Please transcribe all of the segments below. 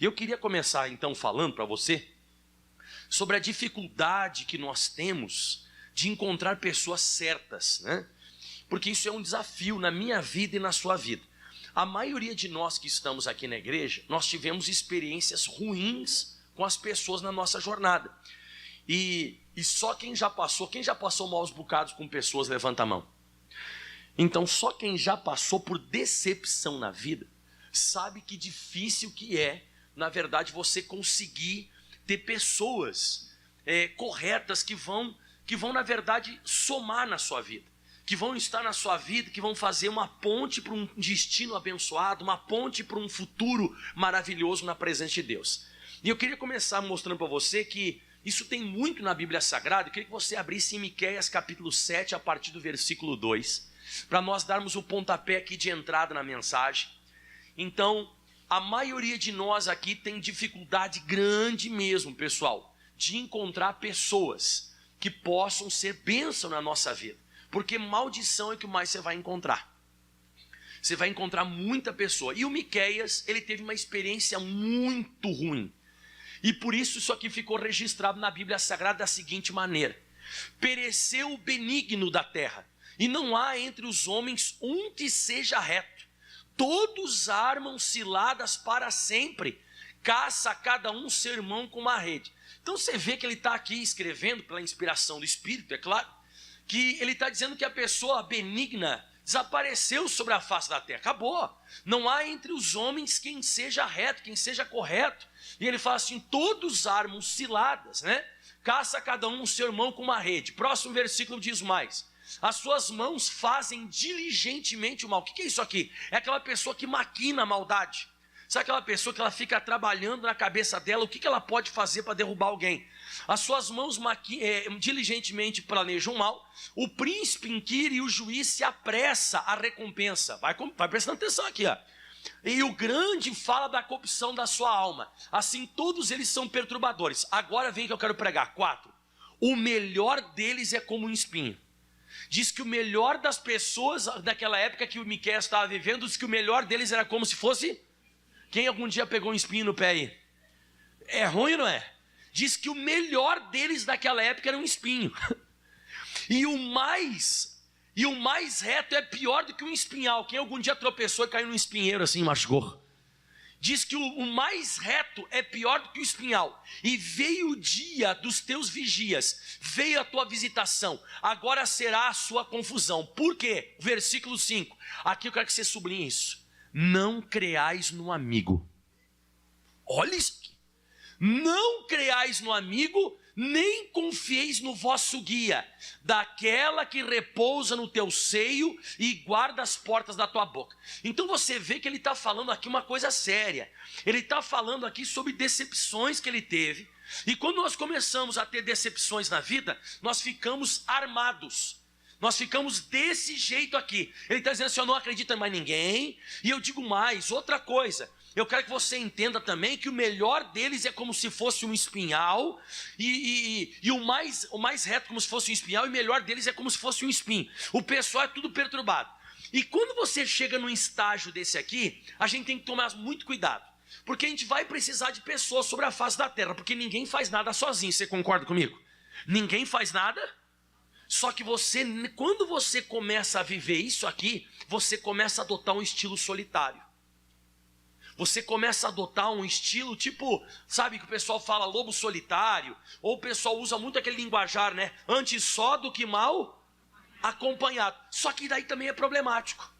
E eu queria começar então falando para você sobre a dificuldade que nós temos de encontrar pessoas certas, né? Porque isso é um desafio na minha vida e na sua vida. A maioria de nós que estamos aqui na igreja, nós tivemos experiências ruins com as pessoas na nossa jornada. E só quem já passou maus bocados com pessoas, levanta a mão. Então só quem já passou por decepção na vida, sabe que difícil que é, na verdade, você conseguir ter pessoas corretas que vão, na verdade, somar na sua vida. Que vão estar na sua vida, que vão fazer uma ponte para um destino abençoado, uma ponte para um futuro maravilhoso na presença de Deus. E eu queria começar mostrando para você que isso tem muito na Bíblia Sagrada. Eu queria que você abrisse em Miqueias capítulo 7, a partir do versículo 2, para nós darmos o pontapé aqui de entrada na mensagem. Então, a maioria de nós aqui tem dificuldade grande mesmo, pessoal, de encontrar pessoas que possam ser bênção na nossa vida. Porque maldição é o que mais você vai encontrar. Você vai encontrar muita pessoa. E o Miqueias, ele teve uma experiência muito ruim. E por isso aqui ficou registrado na Bíblia Sagrada da seguinte maneira: pereceu o benigno da terra, e não há entre os homens um que seja reto. Todos armam ciladas para sempre, caça cada um seu irmão com uma rede. Então você vê que ele está aqui escrevendo, pela inspiração do Espírito, é claro, que ele está dizendo que a pessoa benigna desapareceu sobre a face da terra, acabou. Não há entre os homens quem seja reto, quem seja correto. E ele fala assim: todos armam ciladas, né? Caça cada um o seu irmão com uma rede. Próximo versículo diz mais: as suas mãos fazem diligentemente o mal. O que é isso aqui? É aquela pessoa que maquina a maldade. Sabe aquela pessoa que ela fica trabalhando na cabeça dela, o que ela pode fazer para derrubar alguém? As suas mãos diligentemente planejam o mal. O príncipe inquire e o juiz se apressa à recompensa. Vai prestando atenção aqui, ó. E o grande fala da corrupção da sua alma. Assim todos eles são perturbadores. Agora vem que eu quero pregar. 4. O melhor deles é como um espinho. Diz que o melhor das pessoas daquela época que o Miqueias estava vivendo, diz que o melhor deles era como se fosse... Quem algum dia pegou um espinho no pé aí? É ruim ou não é? Diz que o melhor deles daquela época era um espinho. E o mais reto é pior do que um espinhal. Quem algum dia tropeçou e caiu num espinheiro assim, machucou? Diz que o mais reto é pior do que o espinhal. E veio o dia dos teus vigias, veio a tua visitação, agora será a sua confusão. Por quê? Versículo 5. Aqui eu quero que você sublinhe isso. Não creais no amigo. Olha isso aqui. Não creais no amigo, nem confieis no vosso guia, daquela que repousa no teu seio e guarda as portas da tua boca. Então você vê que ele está falando aqui uma coisa séria. Ele está falando aqui sobre decepções que ele teve. E quando nós começamos a ter decepções na vida, nós ficamos armados. Nós ficamos desse jeito aqui. Ele está dizendo assim: eu não acredito em mais ninguém. E eu digo mais, outra coisa. Eu quero que você entenda também que o melhor deles é como se fosse um espinhal. E o mais reto como se fosse um espinhal. E o melhor deles é como se fosse um espinho. O pessoal é tudo perturbado. E quando você chega num estágio desse aqui, a gente tem que tomar muito cuidado. Porque a gente vai precisar de pessoas sobre a face da terra. Porque ninguém faz nada sozinho. Você concorda comigo? Ninguém faz nada. Só que quando você começa a viver isso aqui, você começa a adotar um estilo solitário. Você começa a adotar um estilo tipo, sabe que o pessoal fala lobo solitário, ou o pessoal usa muito aquele linguajar, né? Antes só do que mal acompanhado. Só que daí também é problemático.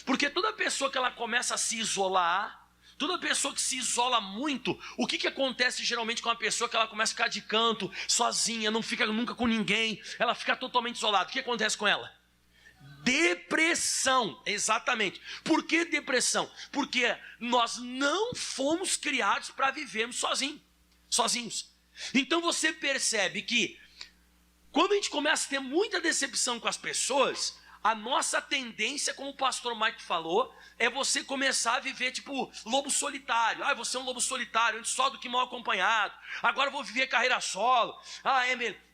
Porque toda pessoa que ela começa a se isolar, toda pessoa que se isola muito, o que acontece geralmente com uma pessoa que ela começa a ficar de canto, sozinha, não fica nunca com ninguém, ela fica totalmente isolada? O que acontece com ela? Depressão, exatamente. Por que depressão? Porque nós não fomos criados para vivermos sozinhos. Então você percebe que quando a gente começa a ter muita decepção com as pessoas, a nossa tendência, como o pastor Mike falou, é você começar a viver tipo lobo solitário. Ah, você é um lobo solitário, antes só do que mal acompanhado. Agora eu vou viver carreira solo.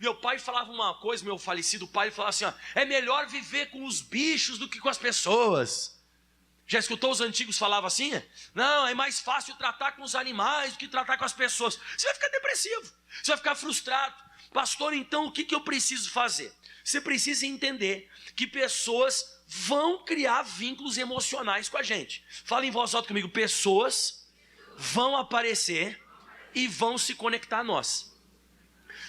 Meu pai falava uma coisa, meu falecido pai, ele falava assim: ó, é melhor viver com os bichos do que com as pessoas. Já escutou os antigos falavam assim? Não, é mais fácil tratar com os animais do que tratar com as pessoas. Você vai ficar depressivo, você vai ficar frustrado. Pastor, então o que eu preciso fazer? Você precisa entender que pessoas vão criar vínculos emocionais com a gente. Fala em voz alta comigo. Pessoas vão aparecer e vão se conectar a nós.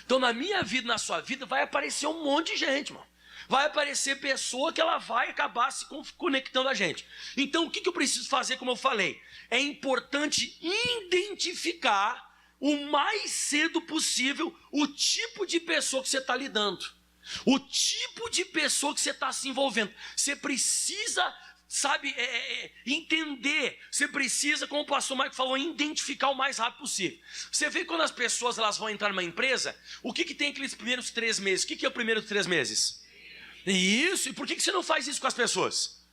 Então na minha vida, na sua vida, vai aparecer um monte de gente, mano. Vai aparecer pessoa que ela vai acabar se conectando a gente. Então o que eu preciso fazer, como eu falei? É importante identificar o mais cedo possível o tipo de pessoa que você está lidando. O tipo de pessoa que você está se envolvendo. Você precisa, sabe, entender. Você precisa, como o pastor Mike falou, identificar o mais rápido possível. Você vê quando as pessoas elas vão entrar numa empresa, o que tem aqueles primeiros 3 meses? O que é o primeiro 3 meses? Isso, e por que você não faz isso com as pessoas?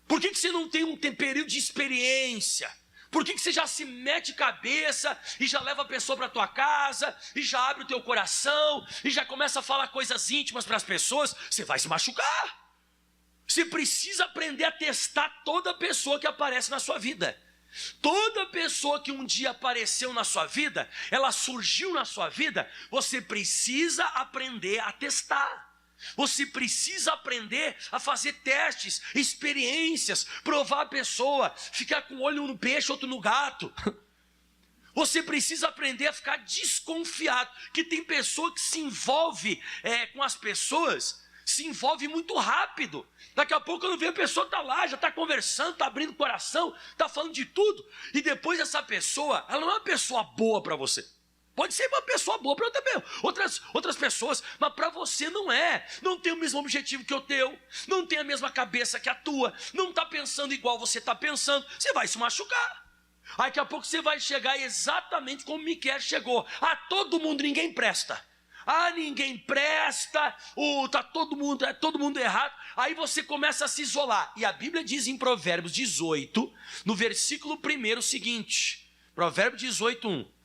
Por que você não tem um período de experiência? Por que você já se mete cabeça e já leva a pessoa para a tua casa, e já abre o teu coração, e já começa a falar coisas íntimas para as pessoas? Você vai se machucar. Você precisa aprender a testar toda pessoa que aparece na sua vida. Toda pessoa que um dia apareceu na sua vida, ela surgiu na sua vida, você precisa aprender a testar. Você precisa aprender a fazer testes, experiências, provar a pessoa, ficar com um olho no peixe, outro no gato. Você precisa aprender a ficar desconfiado, que tem pessoa que se envolve com as pessoas, se envolve muito rápido. Daqui a pouco quando vê a pessoa está lá, já está conversando, está abrindo o coração, está falando de tudo, e depois essa pessoa, ela não é uma pessoa boa para você. Pode ser uma pessoa boa para outras pessoas, mas para você não é. Não tem o mesmo objetivo que o teu, não tem a mesma cabeça que a tua, não está pensando igual você está pensando, você vai se machucar. Aí daqui a pouco você vai chegar exatamente como Miquel chegou. Ah, todo mundo, ninguém presta. Ah, ninguém presta, tá todo mundo errado. Aí você começa a se isolar. E a Bíblia diz em Provérbios 18, no versículo 1 o seguinte. Provérbios 18, 1.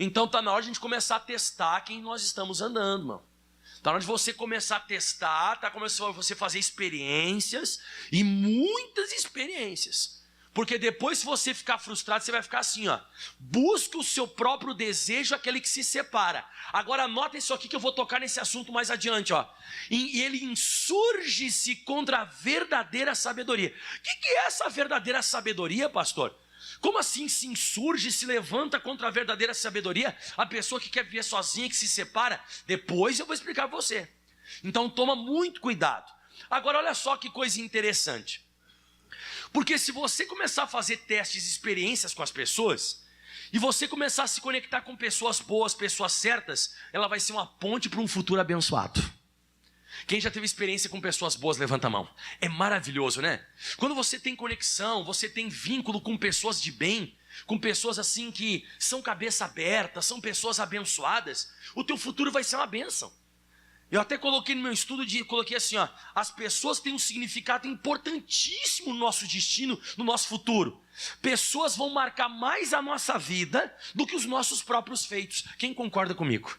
Então está na hora de a gente começar a testar quem nós estamos andando, irmão. Está na hora de você começar a testar, está começando você fazer experiências, e muitas experiências. Porque depois, se você ficar frustrado, você vai ficar assim, ó. Busca o seu próprio desejo, aquele que se separa. Agora anota isso aqui que eu vou tocar nesse assunto mais adiante, ó. E ele insurge-se contra a verdadeira sabedoria. O que é essa verdadeira sabedoria, pastor? Como assim se insurge, se levanta contra a verdadeira sabedoria? A pessoa que quer viver sozinha, que se separa? Depois eu vou explicar para você. Então toma muito cuidado. Agora olha só que coisa interessante. Porque se você começar a fazer testes e experiências com as pessoas, e você começar a se conectar com pessoas boas, pessoas certas, ela vai ser uma ponte para um futuro abençoado. Quem já teve experiência com pessoas boas, levanta a mão. É maravilhoso, né? Quando você tem conexão, você tem vínculo com pessoas de bem, com pessoas assim que são cabeça aberta, são pessoas abençoadas, o teu futuro vai ser uma bênção. Eu até coloquei no meu estudo, coloquei assim, ó, as pessoas têm um significado importantíssimo no nosso destino, no nosso futuro. Pessoas vão marcar mais a nossa vida do que os nossos próprios feitos. Quem concorda comigo?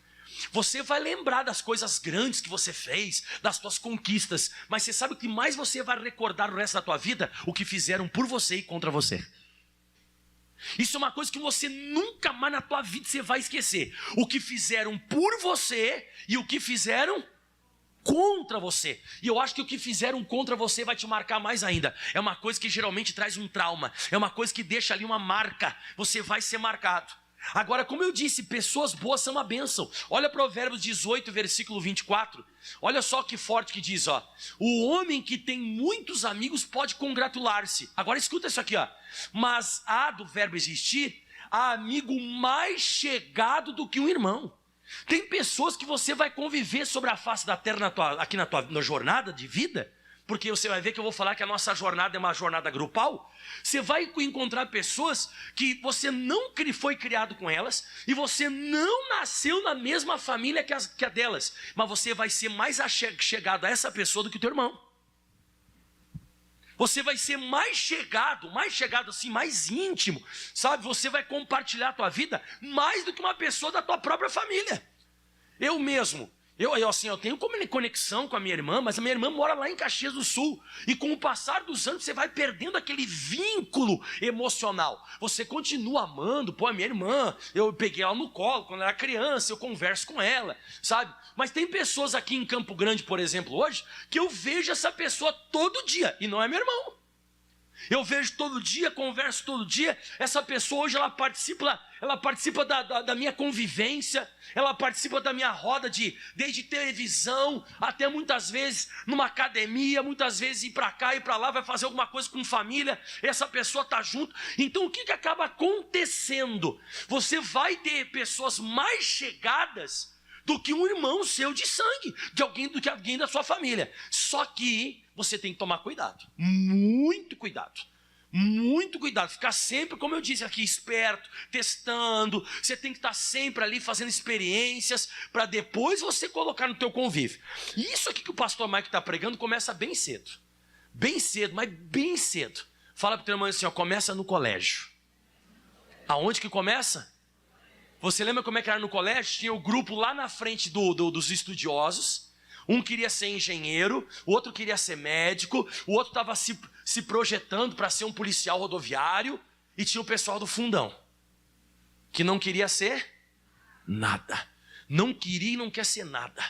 Você vai lembrar das coisas grandes que você fez, das suas conquistas, mas você sabe o que mais você vai recordar o resto da tua vida? O que fizeram por você e contra você. Isso é uma coisa que você nunca mais na tua vida você vai esquecer. O que fizeram por você e o que fizeram contra você. E eu acho que o que fizeram contra você vai te marcar mais ainda. É uma coisa que geralmente traz um trauma, é uma coisa que deixa ali uma marca. Você vai ser marcado. Agora, como eu disse, pessoas boas são uma bênção. Olha Provérbios 18, versículo 24. Olha só que forte que diz, ó. O homem que tem muitos amigos pode congratular-se. Agora escuta isso aqui, ó. Mas há, do verbo existir, há amigo mais chegado do que um irmão. Tem pessoas que você vai conviver sobre a face da terra aqui na tua jornada de vida, porque você vai ver que eu vou falar que a nossa jornada é uma jornada grupal. Você vai encontrar pessoas que você não foi criado com elas, e você não nasceu na mesma família que a delas, mas você vai ser mais chegado a essa pessoa do que o teu irmão. Você vai ser mais chegado assim, mais íntimo, sabe? Você vai compartilhar a tua vida mais do que uma pessoa da tua própria família. Eu mesmo, Eu tenho conexão com a minha irmã, mas a minha irmã mora lá em Caxias do Sul. E com o passar dos anos, você vai perdendo aquele vínculo emocional. Você continua amando, a minha irmã, eu peguei ela no colo quando era criança, eu converso com ela, sabe? Mas tem pessoas aqui em Campo Grande, por exemplo, hoje, que eu vejo essa pessoa todo dia, e não é meu irmão. Eu vejo todo dia, converso todo dia. Essa pessoa hoje ela participa da minha convivência, ela participa da minha roda desde televisão até muitas vezes numa academia, muitas vezes ir para cá e para lá, vai fazer alguma coisa com família, essa pessoa está junto. Então o que acaba acontecendo? Você vai ter pessoas mais chegadas do que um irmão seu de sangue, do que alguém da sua família. Só que você tem que tomar cuidado, muito cuidado, ficar sempre, como eu disse aqui, esperto, testando. Você tem que estar sempre ali fazendo experiências, para depois você colocar no teu convívio. E isso aqui que o pastor Mike está pregando começa bem cedo, mas bem cedo. Fala para o teu irmão assim, começa no colégio. Aonde que começa? Você lembra como é que era no colégio? Tinha o grupo lá na frente dos estudiosos. Um queria ser engenheiro, o outro queria ser médico, o outro estava se projetando para ser um policial rodoviário, e tinha o pessoal do fundão, que não queria ser nada. Não queria e não quer ser nada.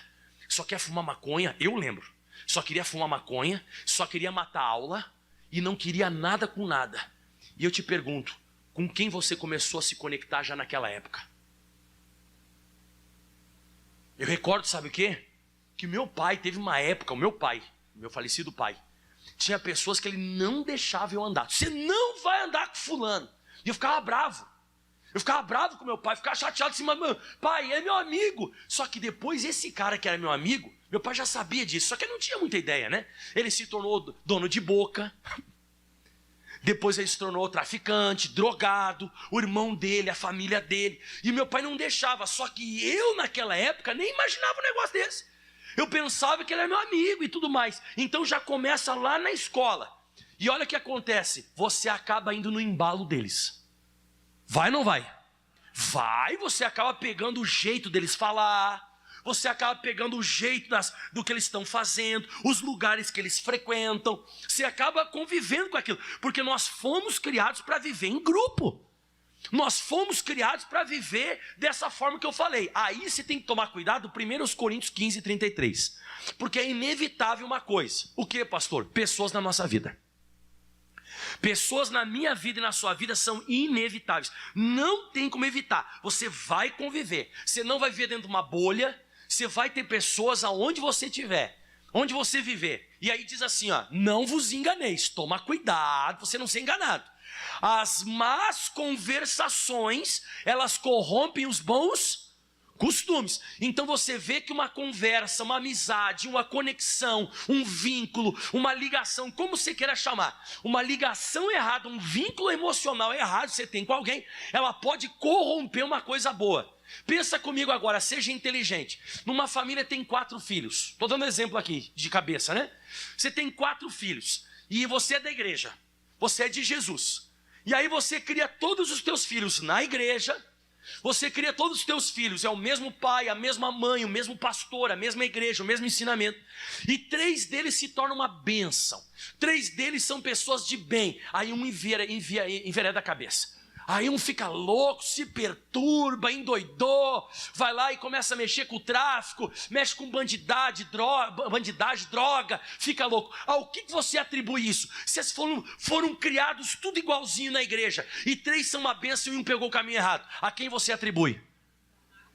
Só quer fumar maconha, eu lembro. Só queria fumar maconha, só queria matar aula, e não queria nada com nada. E eu te pergunto, com quem você começou a se conectar já naquela época? Eu recordo, sabe o quê? Que meu pai teve uma época, meu falecido pai, tinha pessoas que ele não deixava eu andar. Você não vai andar com fulano. E eu ficava bravo. Com meu pai, ficava chateado assim, mas pai, é meu amigo. Só que depois esse cara que era meu amigo, meu pai já sabia disso, só que ele não tinha muita ideia, né? Ele se tornou dono de boca. Depois ele se tornou traficante, drogado, o irmão dele, a família dele. E meu pai não deixava, só que eu naquela época nem imaginava um negócio desse. Eu pensava que ele era meu amigo e tudo mais. Então já começa lá na escola. E olha o que acontece. Você acaba indo no embalo deles. Vai ou não vai? Vai, você acaba pegando o jeito deles falar. Você acaba pegando o jeito do que eles estão fazendo, os lugares que eles frequentam. Você acaba convivendo com aquilo. Porque nós fomos criados para viver em grupo. Nós fomos criados para viver dessa forma que eu falei. Aí você tem que tomar cuidado, 1 Coríntios 15, 33. Porque é inevitável uma coisa. O que, pastor? Pessoas na nossa vida. Pessoas na minha vida e na sua vida são inevitáveis. Não tem como evitar. Você vai conviver. Você não vai viver dentro de uma bolha. Você vai ter pessoas aonde você estiver, onde você viver. E aí diz assim, não vos enganeis. Toma cuidado para você não ser enganado. As más conversações, elas corrompem os bons costumes. Então você vê que uma conversa, uma amizade, uma conexão, um vínculo, uma ligação, como você queira chamar, uma ligação errada, um vínculo emocional errado que você tem com alguém, ela pode corromper uma coisa boa. Pensa comigo agora, seja inteligente. Numa família tem 4 filhos. Estou dando exemplo aqui, de cabeça, né? Você tem 4 filhos e você é da igreja, você é de Jesus. E aí você cria todos os teus filhos na igreja, você cria todos os teus filhos, é o mesmo pai, a mesma mãe, o mesmo pastor, a mesma igreja, o mesmo ensinamento. E 3 deles se tornam uma bênção. 3 deles são pessoas de bem. Aí um envereda a cabeça. Aí um fica louco, se perturba, endoidou, vai lá e começa a mexer com o tráfico, mexe com bandidagem, droga, fica louco. Ao que você atribui isso? Vocês foram criados tudo igualzinho na igreja, e 3 são uma bênção e um pegou o caminho errado. A quem você atribui?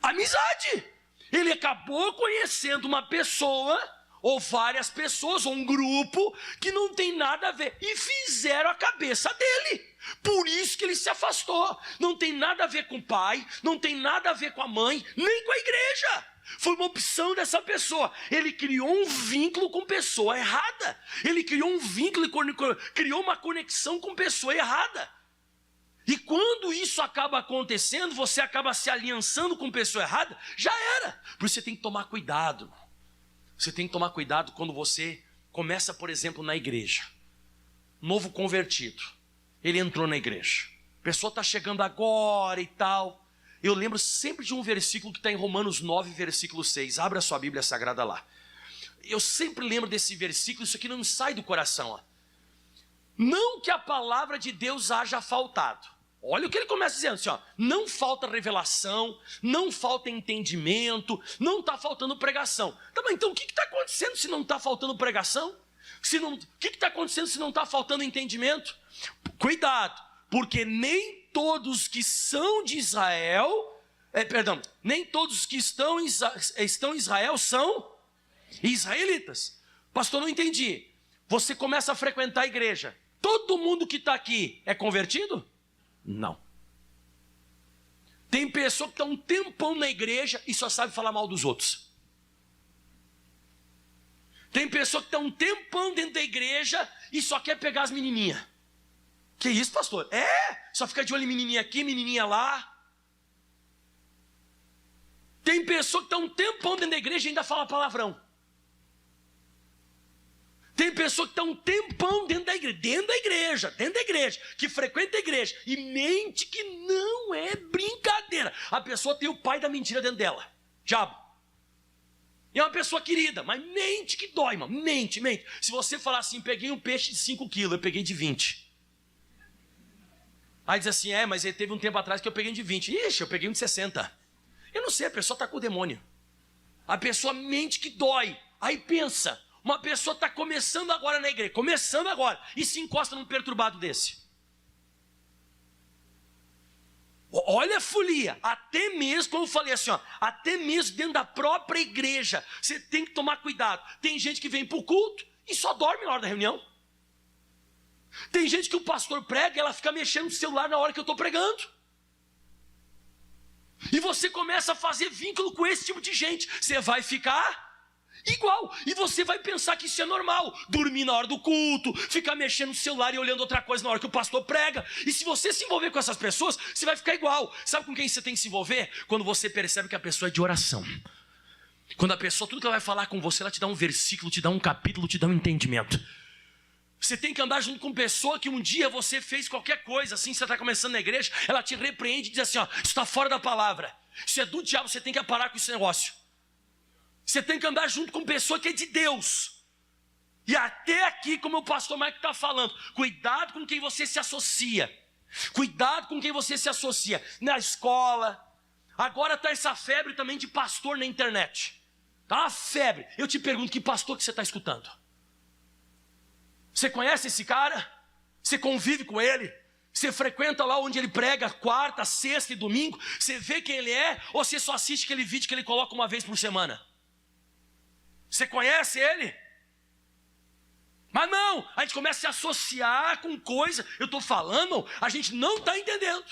Amizade. Ele acabou conhecendo uma pessoa, ou várias pessoas, ou um grupo, que não tem nada a ver, e fizeram a cabeça dele. Por isso que ele se afastou. Não tem nada a ver com o pai, não tem nada a ver com a mãe, nem com a igreja. Foi uma opção dessa pessoa. Ele criou um vínculo com pessoa errada. Ele criou um vínculo, criou uma conexão com pessoa errada. E quando isso acaba acontecendo, você acaba se aliançando com pessoa errada, já era. Por isso você tem que tomar cuidado. Você tem que tomar cuidado quando você começa, por exemplo, na igreja. Novo convertido. Ele entrou na igreja. A pessoa está chegando agora e tal. eu lembro sempre de um versículo que está em Romanos 9, versículo 6. Abra a sua Bíblia Sagrada lá. Eu sempre lembro desse versículo, isso aqui não sai do coração. Ó. Não que a palavra de Deus haja faltado. Olha o que ele começa dizendo assim, ó, não falta revelação, não falta entendimento, não está faltando pregação. Tá bom, então o que está acontecendo se não está faltando pregação? O que está acontecendo se não está faltando entendimento? Cuidado, porque nem todos que são de Israel, nem todos que estão em Israel são israelitas. Pastor, não entendi. Você começa a frequentar a igreja, todo mundo que está aqui é convertido? Não. Tem pessoa que está um tempão na igreja e só sabe falar mal dos outros. Tem pessoa que está um tempão dentro da igreja e só quer pegar as menininhas. Que isso, pastor? Só fica de olho em menininha aqui, menininha lá. Tem pessoa que está um tempão dentro da igreja e ainda fala palavrão. Tem pessoa que está um tempão dentro da igreja, que frequenta a igreja e mente que não é brincadeira. A pessoa tem o pai da mentira dentro dela, diabo. E é uma pessoa querida, mas mente que dói, mano. Mente. Se você falar assim, peguei um peixe de 5 quilos, eu peguei de 20. Aí diz assim, mas ele teve um tempo atrás que eu peguei um de 20. Ixi, eu peguei um de 60. Eu não sei, a pessoa está com o demônio. A pessoa mente que dói. Aí pensa, uma pessoa está começando agora na igreja, e se encosta num perturbado desse. Olha a folia, até mesmo, como eu falei assim, ó, até mesmo dentro da própria igreja, você tem que tomar cuidado. Tem gente que vem para o culto e só dorme na hora da reunião. Tem gente que o pastor prega e ela fica mexendo no celular na hora que eu estou pregando. E você começa a fazer vínculo com esse tipo de gente. Você vai ficar igual. E você vai pensar que isso é normal. Dormir na hora do culto, ficar mexendo no celular e olhando outra coisa na hora que o pastor prega. E se você se envolver com essas pessoas, você vai ficar igual. Sabe com quem você tem que se envolver? Quando você percebe que a pessoa é de oração. Quando a pessoa, tudo que ela vai falar com você, ela te dá um versículo, te dá um capítulo, te dá um entendimento. Você tem que andar junto com pessoa que um dia você fez qualquer coisa, assim, você está começando na igreja, ela te repreende e diz assim, ó, isso está fora da palavra, isso é do diabo, você tem que parar com esse negócio. Você tem que andar junto com pessoa que é de Deus. E até aqui, como o pastor Mike está falando, cuidado com quem você se associa. Cuidado com quem você se associa na escola. Agora está essa febre também de pastor na internet. Tá uma febre. Eu te pergunto, que pastor que você está escutando? Você conhece esse cara? Você convive com ele? Você frequenta lá onde ele prega quarta, sexta e domingo? Você vê quem ele é? Ou você só assiste aquele vídeo que ele coloca uma vez por semana? Você conhece ele? Mas não, a gente começa a se associar com coisa. Eu estou falando, a gente não está entendendo.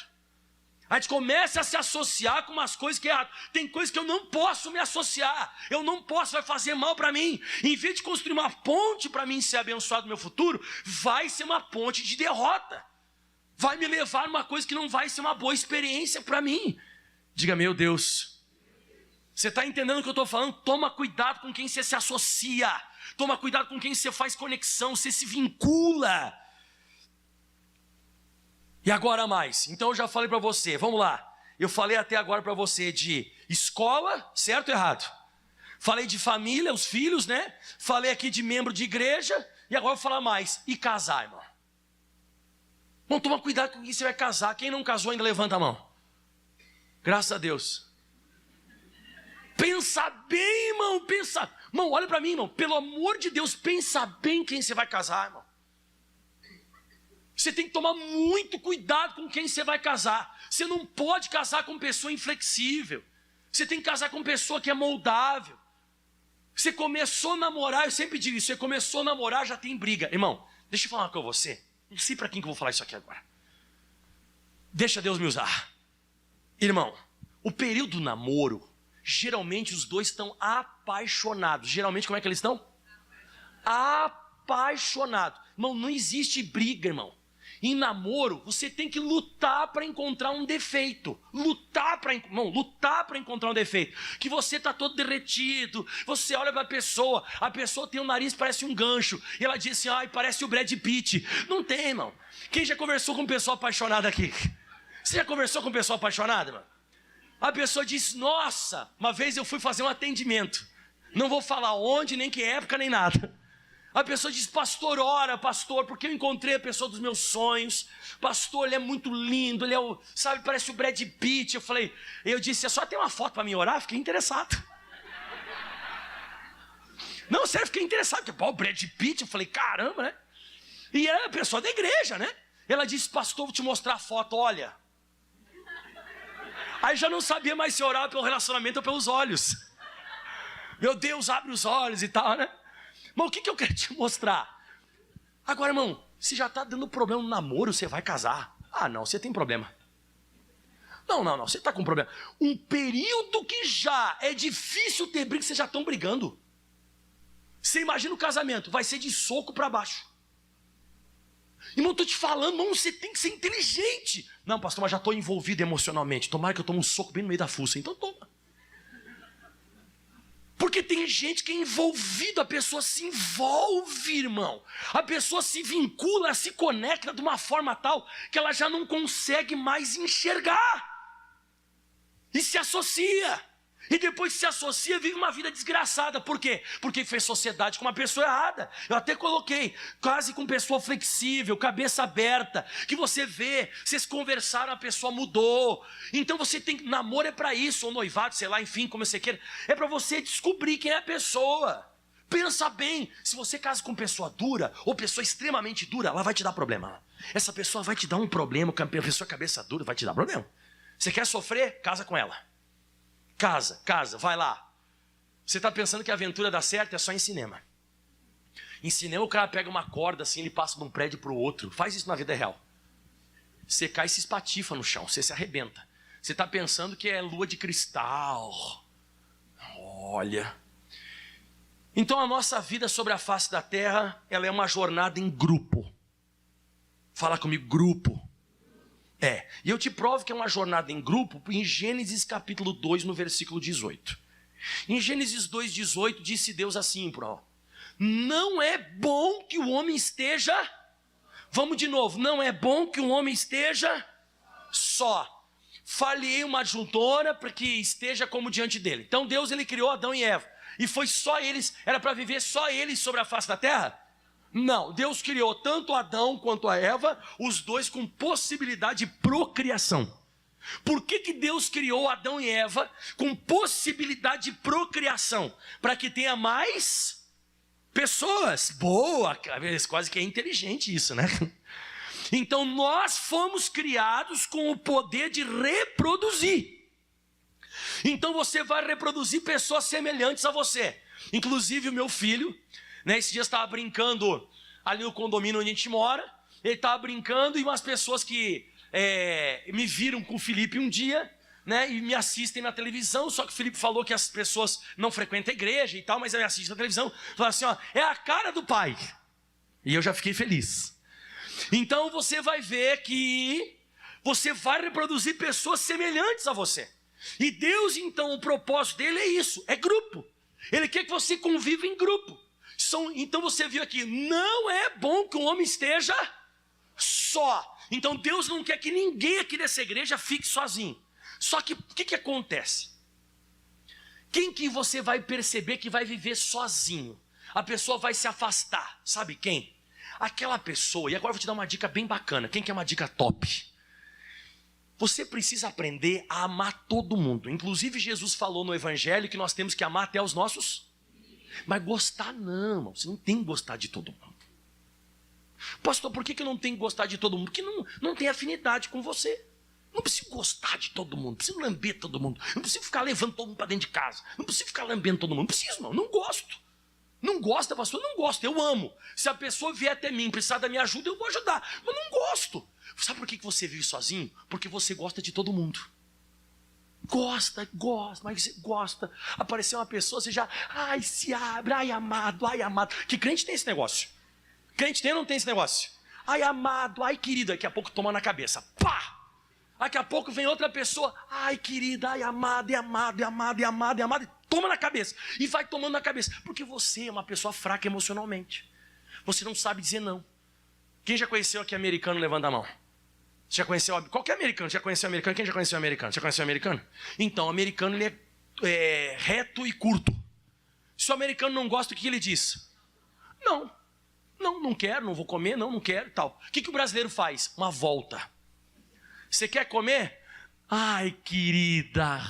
A gente começa a se associar com umas coisas que é errado. Tem coisas que eu não posso me associar. Eu não posso, vai fazer mal para mim. Em vez de construir uma ponte para mim ser abençoado no meu futuro, vai ser uma ponte de derrota. Vai me levar a uma coisa que não vai ser uma boa experiência para mim. Diga, meu Deus. Você está entendendo o que eu estou falando? Toma cuidado com quem você se associa. Toma cuidado com quem você faz conexão, você se vincula. E agora mais, então eu já falei para você, vamos lá. Eu falei até agora para você de escola, certo ou errado? Falei de família, os filhos, né? Falei aqui de membro de igreja, e agora eu vou falar mais. E casar, irmão. Bom, toma cuidado com quem você vai casar. Quem não casou ainda levanta a mão. Graças a Deus. Pensa bem, irmão, pensa. Irmão, olha para mim, irmão, pelo amor de Deus, pensa bem quem você vai casar, irmão. Você tem que tomar muito cuidado com quem você vai casar. Você não pode casar com pessoa inflexível. Você tem que casar com pessoa que é moldável. Você começou a namorar, eu sempre digo isso, você começou a namorar, já tem briga. Irmão, deixa eu falar uma coisa com você. Não sei para quem que eu vou falar isso aqui agora. Deixa Deus me usar. Irmão, o período do namoro, geralmente os dois estão apaixonados. Geralmente como é que eles estão? Apaixonados. Irmão, não existe briga, irmão. Em namoro, você tem que lutar para encontrar um defeito. Lutar para encontrar um defeito. Que você está todo derretido, você olha para a pessoa tem um nariz, parece um gancho. E ela diz assim, ai, parece o Brad Pitt. Não tem, irmão. Quem já conversou com pessoa apaixonada aqui? Você já conversou com pessoa apaixonada, irmão? A pessoa diz, nossa, uma vez eu fui fazer um atendimento. Não vou falar onde, nem que época, nem nada. A pessoa diz, pastor, ora, pastor, porque eu encontrei a pessoa dos meus sonhos. Pastor, ele é muito lindo, ele é o, sabe, parece o Brad Pitt. Eu disse, é só ter uma foto para me orar? Fiquei interessado. Não, sério, fiquei interessado. Porque, pô, o Brad Pitt, eu falei, caramba, né? E era a pessoa da igreja, né? Ela disse, pastor, vou te mostrar a foto, olha. Aí já não sabia mais se orava pelo relacionamento ou pelos olhos. Meu Deus, abre os olhos e tal, né? Mas o que eu quero te mostrar? Agora, irmão, se já está dando problema no namoro, você vai casar. Ah, não, você tem problema. Não, você está com problema. Um período que já é difícil ter briga, vocês já estão brigando. Você imagina o casamento, vai ser de soco para baixo. Irmão, estou te falando, irmão, você tem que ser inteligente. Não, pastor, mas já estou envolvido emocionalmente. Tomara que eu tome um soco bem no meio da fuça. Então toma. Porque tem gente que é envolvida, a pessoa se envolve, irmão. A pessoa se vincula, se conecta de uma forma tal que ela já não consegue mais enxergar. E se associa. E depois que se associa, vive uma vida desgraçada. Por quê? Porque fez sociedade com uma pessoa errada. Eu até coloquei, quase com pessoa flexível, cabeça aberta, que você vê, vocês conversaram, a pessoa mudou. Então você tem, namoro é para isso, ou noivado, sei lá, enfim, como você queira. É para você descobrir quem é a pessoa. Pensa bem, se você casa com pessoa dura, ou pessoa extremamente dura, ela vai te dar problema. Essa pessoa vai te dar um problema, a pessoa cabeça dura vai te dar problema. Você quer sofrer? Casa com ela. Casa, vai lá. Você está pensando que a aventura dá certo? É só em cinema. Em cinema o cara pega uma corda assim, ele passa de um prédio para o outro. Faz isso na vida real. Você cai e se espatifa no chão, você se arrebenta. Você está pensando que é lua de cristal. Olha. Então a nossa vida sobre a face da terra, ela é uma jornada em grupo. Fala comigo, grupo. E eu te provo que é uma jornada em grupo em Gênesis capítulo 2, no versículo 18. Em Gênesis 2,18 disse Deus assim, não é bom que o homem esteja, vamos de novo, não é bom que o homem esteja só. Falhei uma adjuntora para que esteja como diante dele. Então Deus, ele criou Adão e Eva, e foi só eles, era para viver só eles sobre a face da terra? Não, Deus criou tanto Adão quanto a Eva, os dois com possibilidade de procriação. Por que Deus criou Adão e Eva com possibilidade de procriação? Para que tenha mais pessoas. Boa, quase que é inteligente isso, né? Então nós fomos criados com o poder de reproduzir. Então você vai reproduzir pessoas semelhantes a você. Inclusive o meu filho, né, esse dia estava brincando ali no condomínio onde a gente mora. Ele estava brincando e umas pessoas que me viram com o Felipe um dia, né, e me assistem na televisão. Só que o Felipe falou que as pessoas não frequentam a igreja e tal, mas ele assiste na televisão. Fala assim, é a cara do pai. E eu já fiquei feliz. Então você vai ver que você vai reproduzir pessoas semelhantes a você. E Deus, então, o propósito dele é isso, é grupo. Ele quer que você conviva em grupo. Então você viu aqui, não é bom que o homem esteja só. Então Deus não quer que ninguém aqui dessa igreja fique sozinho. Só que o que acontece? Quem que você vai perceber que vai viver sozinho? A pessoa vai se afastar. Sabe quem? Aquela pessoa, e agora eu vou te dar uma dica bem bacana. Quem quer uma dica top? Você precisa aprender a amar todo mundo. Inclusive Jesus falou no evangelho que nós temos que amar até os nossos. Mas gostar não, irmão. Você não tem que gostar de todo mundo. Pastor, por que eu não tenho que gostar de todo mundo? Porque não tem afinidade com você. Não preciso gostar de todo mundo. Não preciso lamber todo mundo. Não preciso ficar levando todo mundo para dentro de casa. Não preciso ficar lambendo todo mundo. Não preciso, não gosto. Não gosta, pastor? Não gosto, eu amo. Se a pessoa vier até mim, precisar da minha ajuda, eu vou ajudar. Mas não gosto. Sabe por que você vive sozinho? Porque você gosta de todo mundo. Gosta, mas você gosta. Apareceu uma pessoa, você já, se abre, ai amado. Que crente tem esse negócio? Crente tem ou não tem esse negócio? Ai amado, ai querida, daqui a pouco toma na cabeça. Pá! Daqui a pouco vem outra pessoa, ai querida, ai amado, e toma na cabeça. E vai tomando na cabeça. Porque você é uma pessoa fraca emocionalmente. Você não sabe dizer não. Quem já conheceu aqui americano, levanta a mão. Já conheceu? Qualquer americano, já conheceu o americano? Quem já conheceu o americano? Já conheceu o americano? Então, o americano ele é reto e curto. Se o americano não gosta, o que ele diz? Não quero, não vou comer, não quero, tal. O que o brasileiro faz? Uma volta. Você quer comer? Ai, querida,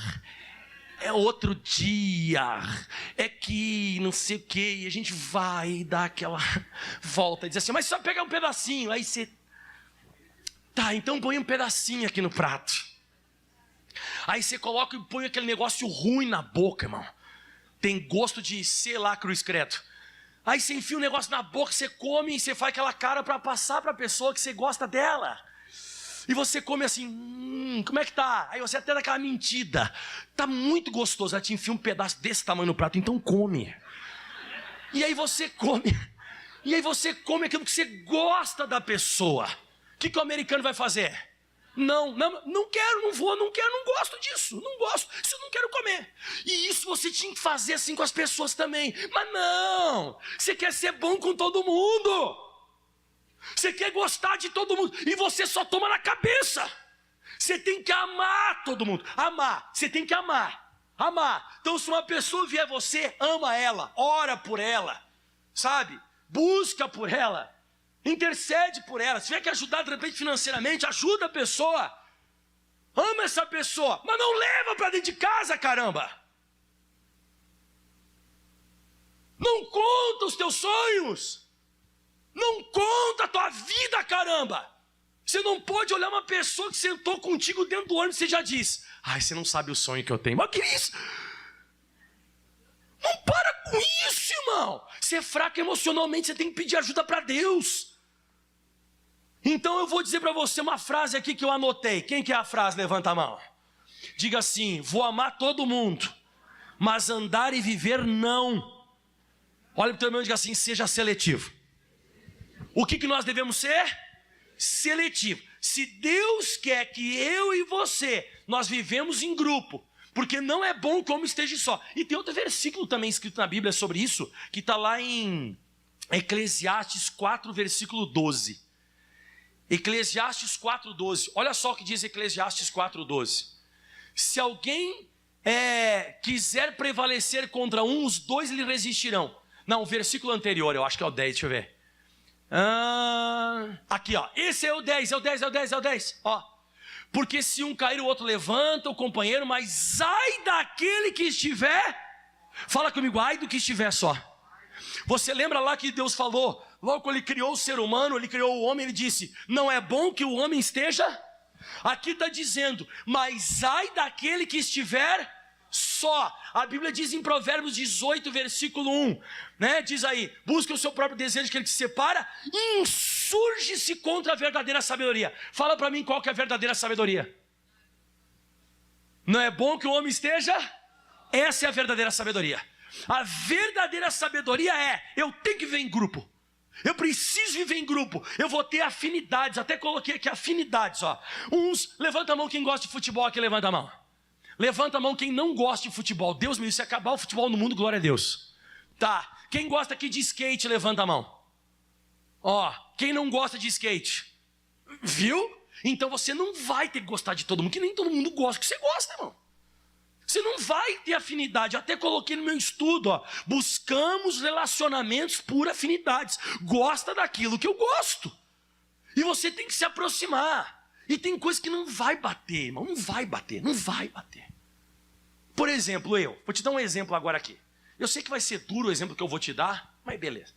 é outro dia, é que não sei o quê, e a gente vai dar aquela volta, diz assim, mas só pegar um pedacinho, aí você... Tá, então põe um pedacinho aqui no prato. Aí você coloca e põe aquele negócio ruim na boca, irmão. Tem gosto de, sei lá, cruz credo. Aí você enfia um negócio na boca, você come e você faz aquela cara para passar para a pessoa que você gosta dela. E você come assim, como é que tá? Aí você até dá aquela mentida. Tá muito gostoso, ela te enfia um pedaço desse tamanho no prato, então come. E aí você come. E aí você come aquilo que você gosta da pessoa. O que o americano vai fazer? Não quero, não vou, não quero, não gosto disso, não gosto, isso eu não quero comer. E isso você tinha que fazer assim com as pessoas também. Mas não, você quer ser bom com todo mundo. Você quer gostar de todo mundo e você só toma na cabeça. Você tem que amar todo mundo. Amar, você tem que amar. Então se uma pessoa vier você, ama ela, ora por ela, sabe? Busca por ela. Intercede por ela. Se tiver que ajudar de repente financeiramente, ajuda a pessoa. Ama essa pessoa, mas não leva para dentro de casa, caramba. Não conta os teus sonhos. Não conta a tua vida, caramba. Você não pode olhar uma pessoa que sentou contigo dentro do ônibus e você já diz, ai, você não sabe o sonho que eu tenho. Mas que isso? Não para com isso, irmão. Você é fraco emocionalmente, você tem que pedir ajuda para Deus. Então eu vou dizer para você uma frase aqui que eu anotei. Quem que é a frase? Levanta a mão. Diga assim, vou amar todo mundo, mas andar e viver não. Olha para o teu irmão e diga assim, seja seletivo. O que nós devemos ser? Seletivo. Se Deus quer que eu e você, nós vivemos em grupo, porque não é bom como esteja só. E tem outro versículo também escrito na Bíblia sobre isso, que está lá em Eclesiastes 4, versículo 12. Eclesiastes 4,12. Olha só o que diz Eclesiastes 4,12. Se alguém quiser prevalecer contra um, os dois lhe resistirão. Não, o versículo anterior, eu acho que é o 10, deixa eu ver. Aqui, ó. Esse é o 10, é o 10, é o 10, é o 10. Ó. Porque se um cair, o outro levanta, o companheiro, mas ai daquele que estiver. Fala comigo, ai do que estiver só. Você lembra lá que Deus falou, logo quando Ele criou o ser humano, Ele criou o homem, Ele disse, não é bom que o homem esteja? Aqui está dizendo, mas ai daquele que estiver só. A Bíblia diz em Provérbios 18, versículo 1, né? Diz aí, busca o seu próprio desejo que ele te separa, e insurge-se contra a verdadeira sabedoria. Fala para mim qual que é a verdadeira sabedoria. Não é bom que o homem esteja? Essa é a verdadeira sabedoria. A verdadeira sabedoria é, eu tenho que viver em grupo. Eu preciso viver em grupo. Eu vou ter afinidades. Até coloquei aqui afinidades, ó. Uns, levanta a mão quem gosta de futebol aqui, levanta a mão. Levanta a mão quem não gosta de futebol. Deus me livre, se acabar o futebol no mundo, glória a Deus. Tá, quem gosta aqui de skate, levanta a mão. Ó, quem não gosta de skate? Viu? Então você não vai ter que gostar de todo mundo, que nem todo mundo gosta que você gosta, irmão. Você não vai ter afinidade. Até coloquei no meu estudo, ó. Buscamos relacionamentos por afinidades. Gosta daquilo que eu gosto. E você tem que se aproximar. E tem coisa que não vai bater, irmão. Não vai bater. Por exemplo, vou te dar um exemplo agora aqui. Eu sei que vai ser duro o exemplo que eu vou te dar, mas beleza.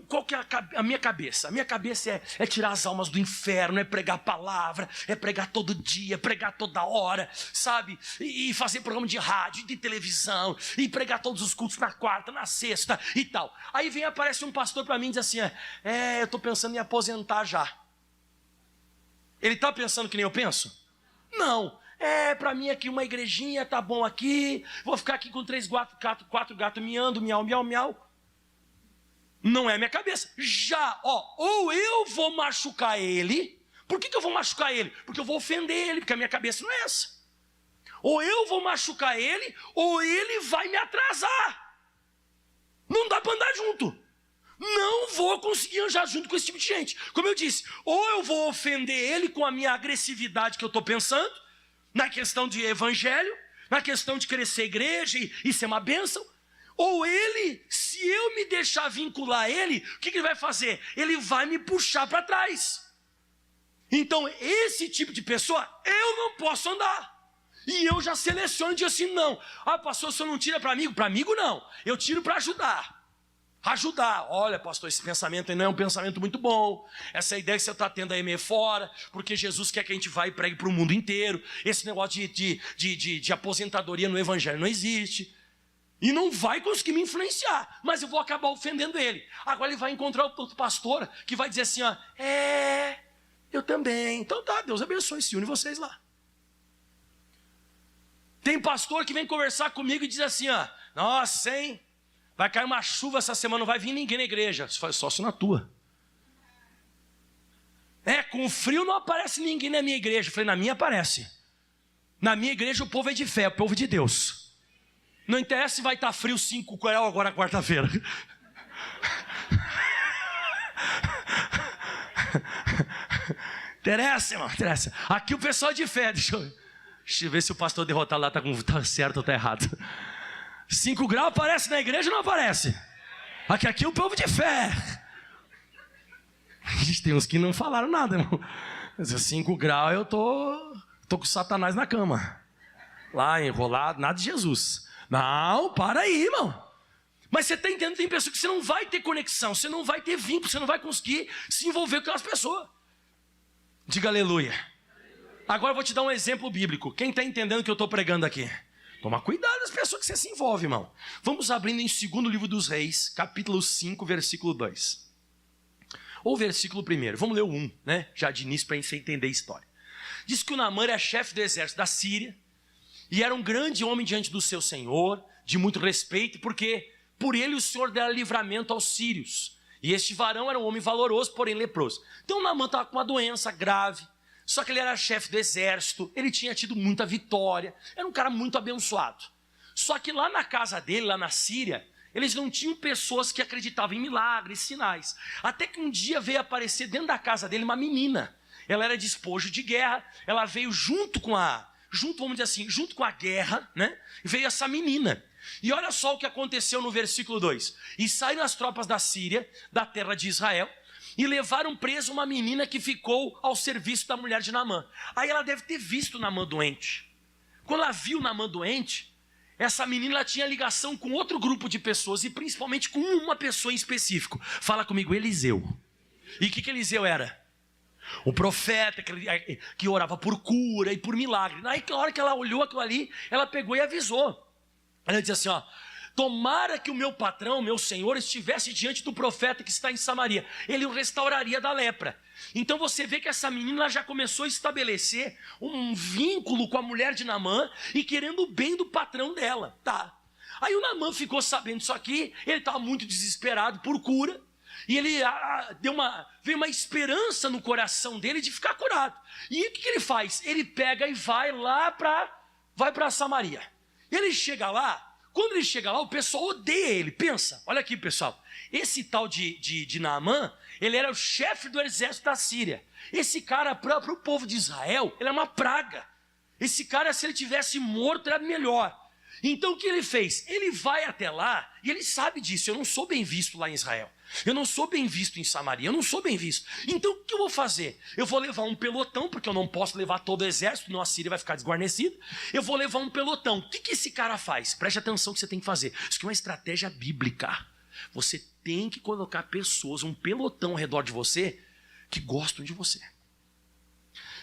Qual que é a minha cabeça? A minha cabeça é tirar as almas do inferno, é pregar a palavra, é pregar todo dia, é pregar toda hora, sabe? E fazer programa de rádio, de televisão, e pregar todos os cultos na quarta, na sexta e tal. Aí aparece um pastor para mim e diz assim, eu estou pensando em aposentar já. Ele está pensando que nem eu penso? Não. Para mim aqui uma igrejinha, tá bom aqui, vou ficar aqui com 3, 4 gatos miando, miau, miau, miau. Não é minha cabeça. Já, ou eu vou machucar ele. Por que eu vou machucar ele? Porque eu vou ofender ele, porque a minha cabeça não é essa. Ou eu vou machucar ele, ou ele vai me atrasar. Não dá para andar junto. não vou conseguir andar junto com esse tipo de gente. Como eu disse, ou eu vou ofender ele com a minha agressividade que eu estou pensando, na questão de evangelho, na questão de crescer a igreja e ser uma bênção, ou ele, se eu me deixar vincular ele, o que ele vai fazer? Ele vai me puxar para trás. Então, esse tipo de pessoa, eu não posso andar. E eu já seleciono e digo assim, não. Ah, pastor, o senhor não tira para amigo? Para amigo não, eu tiro para ajudar. Ajudar, olha pastor, esse pensamento aí não é um pensamento muito bom, essa ideia que você está tendo aí meio fora, porque Jesus quer que a gente vá e pregue para o mundo inteiro, esse negócio de aposentadoria no evangelho não existe, e não vai conseguir me influenciar, mas eu vou acabar ofendendo ele. Agora ele vai encontrar outro pastor que vai dizer assim, ó, eu também, então tá, Deus abençoe, se une vocês lá. Tem pastor que vem conversar comigo e diz assim, ó, nossa, hein? Vai cair uma chuva essa semana, não vai vir ninguém na igreja. Você faz sócio na tua. Com frio não aparece ninguém na minha igreja. Eu falei, na minha aparece. Na minha igreja o povo é de fé, é o povo de Deus. Não interessa se vai estar frio 5 graus agora quarta-feira. Interessa, irmão, interessa. Aqui o pessoal é de fé, deixa eu ver se o pastor derrotado lá tá certo ou tá errado. 5 graus aparece na igreja ou não aparece? Aqui é o povo de fé. Tem uns que não falaram nada, irmão. 5 graus eu tô com Satanás na cama. Lá enrolado, nada de Jesus. Não, para aí, irmão. Mas você está entendendo, tem pessoas que você não vai ter conexão, você não vai ter vínculo, você não vai conseguir se envolver com aquelas pessoas. Diga aleluia. Agora eu vou te dar um exemplo bíblico. Quem está entendendo o que eu estou pregando aqui? Toma cuidado das pessoas que você se envolve, irmão. Vamos abrindo em 2º livro dos Reis, capítulo 5, versículo 2. Ou versículo 1. Vamos ler o 1, né? Já de início para você entender a história. Diz que o Naamã era chefe do exército da Síria e era um grande homem diante do seu senhor, de muito respeito, porque por ele o Senhor dera livramento aos sírios. E este varão era um homem valoroso, porém leproso. Então o Naamã estava com uma doença grave. Só que ele era chefe do exército, ele tinha tido muita vitória, era um cara muito abençoado. Só que lá na casa dele, lá na Síria, eles não tinham pessoas que acreditavam em milagres, sinais. Até que um dia veio aparecer dentro da casa dele uma menina. Ela era despojo de guerra, ela veio junto com a guerra, né? Veio essa menina. E olha só o que aconteceu no versículo 2. E saíram as tropas da Síria, da terra de Israel, e levaram preso uma menina que ficou ao serviço da mulher de Naamã. Aí ela deve ter visto Naamã doente. Quando ela viu Naamã doente, essa menina ela tinha ligação com outro grupo de pessoas, e principalmente com uma pessoa em específico. Fala comigo, Eliseu. E o que Eliseu era? O profeta que orava por cura e por milagre. Aí na hora que ela olhou aquilo ali, ela pegou e avisou. Ela disse assim, ó, tomara que o meu patrão, meu senhor, estivesse diante do profeta que está em Samaria. Ele o restauraria da lepra. Então você vê que essa menina já começou a estabelecer um vínculo com a mulher de Naamã e querendo o bem do patrão dela. Tá. Aí o Naamã ficou sabendo disso aqui, ele estava muito desesperado por cura. E ele veio uma esperança no coração dele de ficar curado. E o que ele faz? Ele pega e vai lá para Samaria. Ele chega lá. Quando ele chega lá, o pessoal odeia ele. Pensa, olha aqui pessoal, esse tal de Naamã, ele era o chefe do exército da Síria. Esse cara, para o povo de Israel, ele é uma praga. Esse cara, se ele tivesse morto, era melhor. Então o que ele fez? Ele vai até lá, e ele sabe disso, eu não sou bem visto lá em Israel. Eu não sou bem visto em Samaria, eu não sou bem visto. Então o que eu vou fazer? Eu vou levar um pelotão, porque eu não posso levar todo o exército, senão a Síria vai ficar desguarnecida. Eu vou levar um pelotão. O que esse cara faz? Preste atenção que você tem que fazer. Isso aqui é uma estratégia bíblica. Você tem que colocar pessoas, um pelotão ao redor de você, que gostam de você.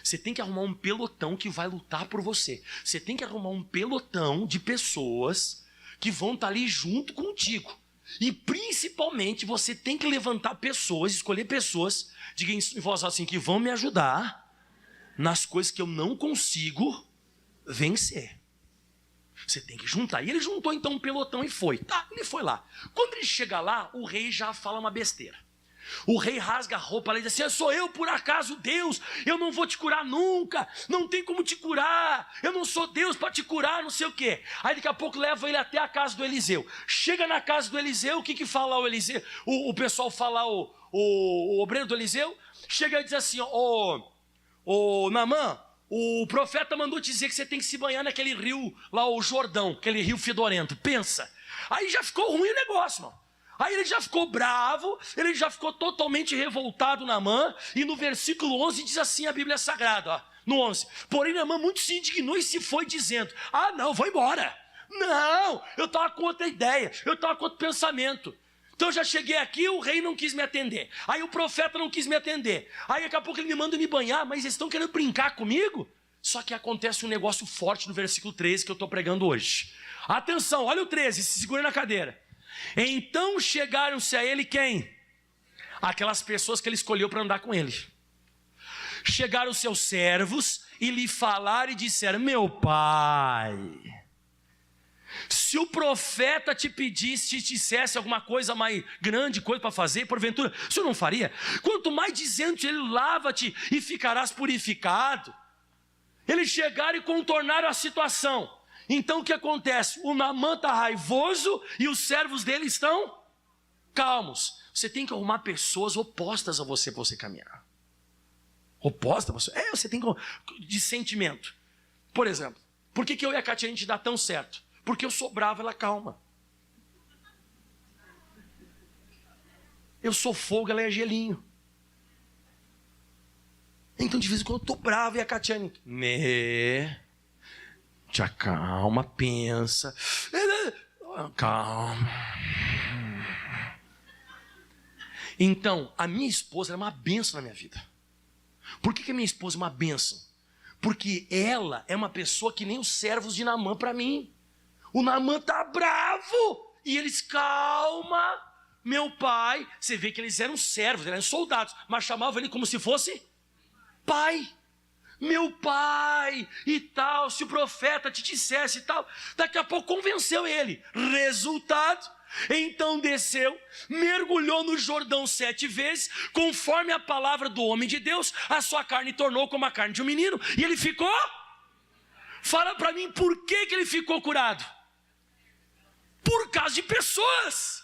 Você tem que arrumar um pelotão que vai lutar por você. Você tem que arrumar um pelotão de pessoas que vão estar ali junto contigo. E principalmente você tem que levantar pessoas, escolher pessoas, diga em voz assim, que vão me ajudar nas coisas que eu não consigo vencer. Você tem que juntar. E ele juntou então um pelotão e foi. Tá, ele foi lá. Quando ele chega lá, o rei já fala uma besteira. O rei rasga a roupa e diz assim: sou eu por acaso Deus? Eu não vou te curar nunca, não tem como te curar, eu não sou Deus para te curar, não sei o quê. Aí daqui a pouco leva ele até a casa do Eliseu. Chega na casa do Eliseu, o que fala o Eliseu? O pessoal fala, o obreiro do Eliseu, chega e diz assim: ô Naamã, o profeta mandou te dizer que você tem que se banhar naquele rio lá, o Jordão, aquele rio fedorento, pensa. Aí já ficou ruim o negócio, mano. Aí ele já ficou bravo, ele já ficou totalmente revoltado, Naamã, e no versículo 11 diz assim a Bíblia Sagrada, ó, no 11: porém Naamã muito se indignou e se foi dizendo: não, vou embora, não, eu estava com outra ideia, eu estava com outro pensamento. Então eu já cheguei aqui, o rei não quis me atender, aí o profeta não quis me atender, aí daqui a pouco ele me manda me banhar, mas eles estão querendo brincar comigo? Só que acontece um negócio forte no versículo 13 que eu estou pregando hoje. Atenção, olha o 13, se segura na cadeira. Então chegaram-se a ele quem? Aquelas pessoas que ele escolheu para andar com ele. Chegaram seus servos e lhe falaram e disseram: meu pai, se o profeta te pedisse, te dissesse alguma coisa mais grande, coisa para fazer, porventura, o senhor não faria? Quanto mais dizendo ele: lava-te e ficarás purificado. Eles chegaram e contornaram a situação. Então o que acontece? O Naamã está raivoso e os servos dele estão calmos. Você tem que arrumar pessoas opostas a você para você caminhar. Oposta a você? Você tem que... de sentimento. Por exemplo, por que eu e a Katia a gente dá tão certo? Porque eu sou bravo, ela calma. Eu sou fogo, ela é gelinho. Então de vez em quando eu estou bravo e a Katiane... te acalma, pensa. Calma. Então, a minha esposa é uma bênção na minha vida. Por que a minha esposa é uma bênção? Porque ela é uma pessoa que nem os servos de Naamã para mim. O Naamã está bravo. E eles, calma, meu pai. Você vê que eles eram servos, eles eram soldados, mas chamavam ele como se fosse pai. Meu pai, e tal, se o profeta te dissesse e tal. Daqui a pouco convenceu ele. Resultado: então desceu, mergulhou no Jordão 7 vezes, conforme a palavra do homem de Deus, a sua carne tornou como a carne de um menino, e ele ficou... Fala para mim, por que ele ficou curado? Por causa de pessoas.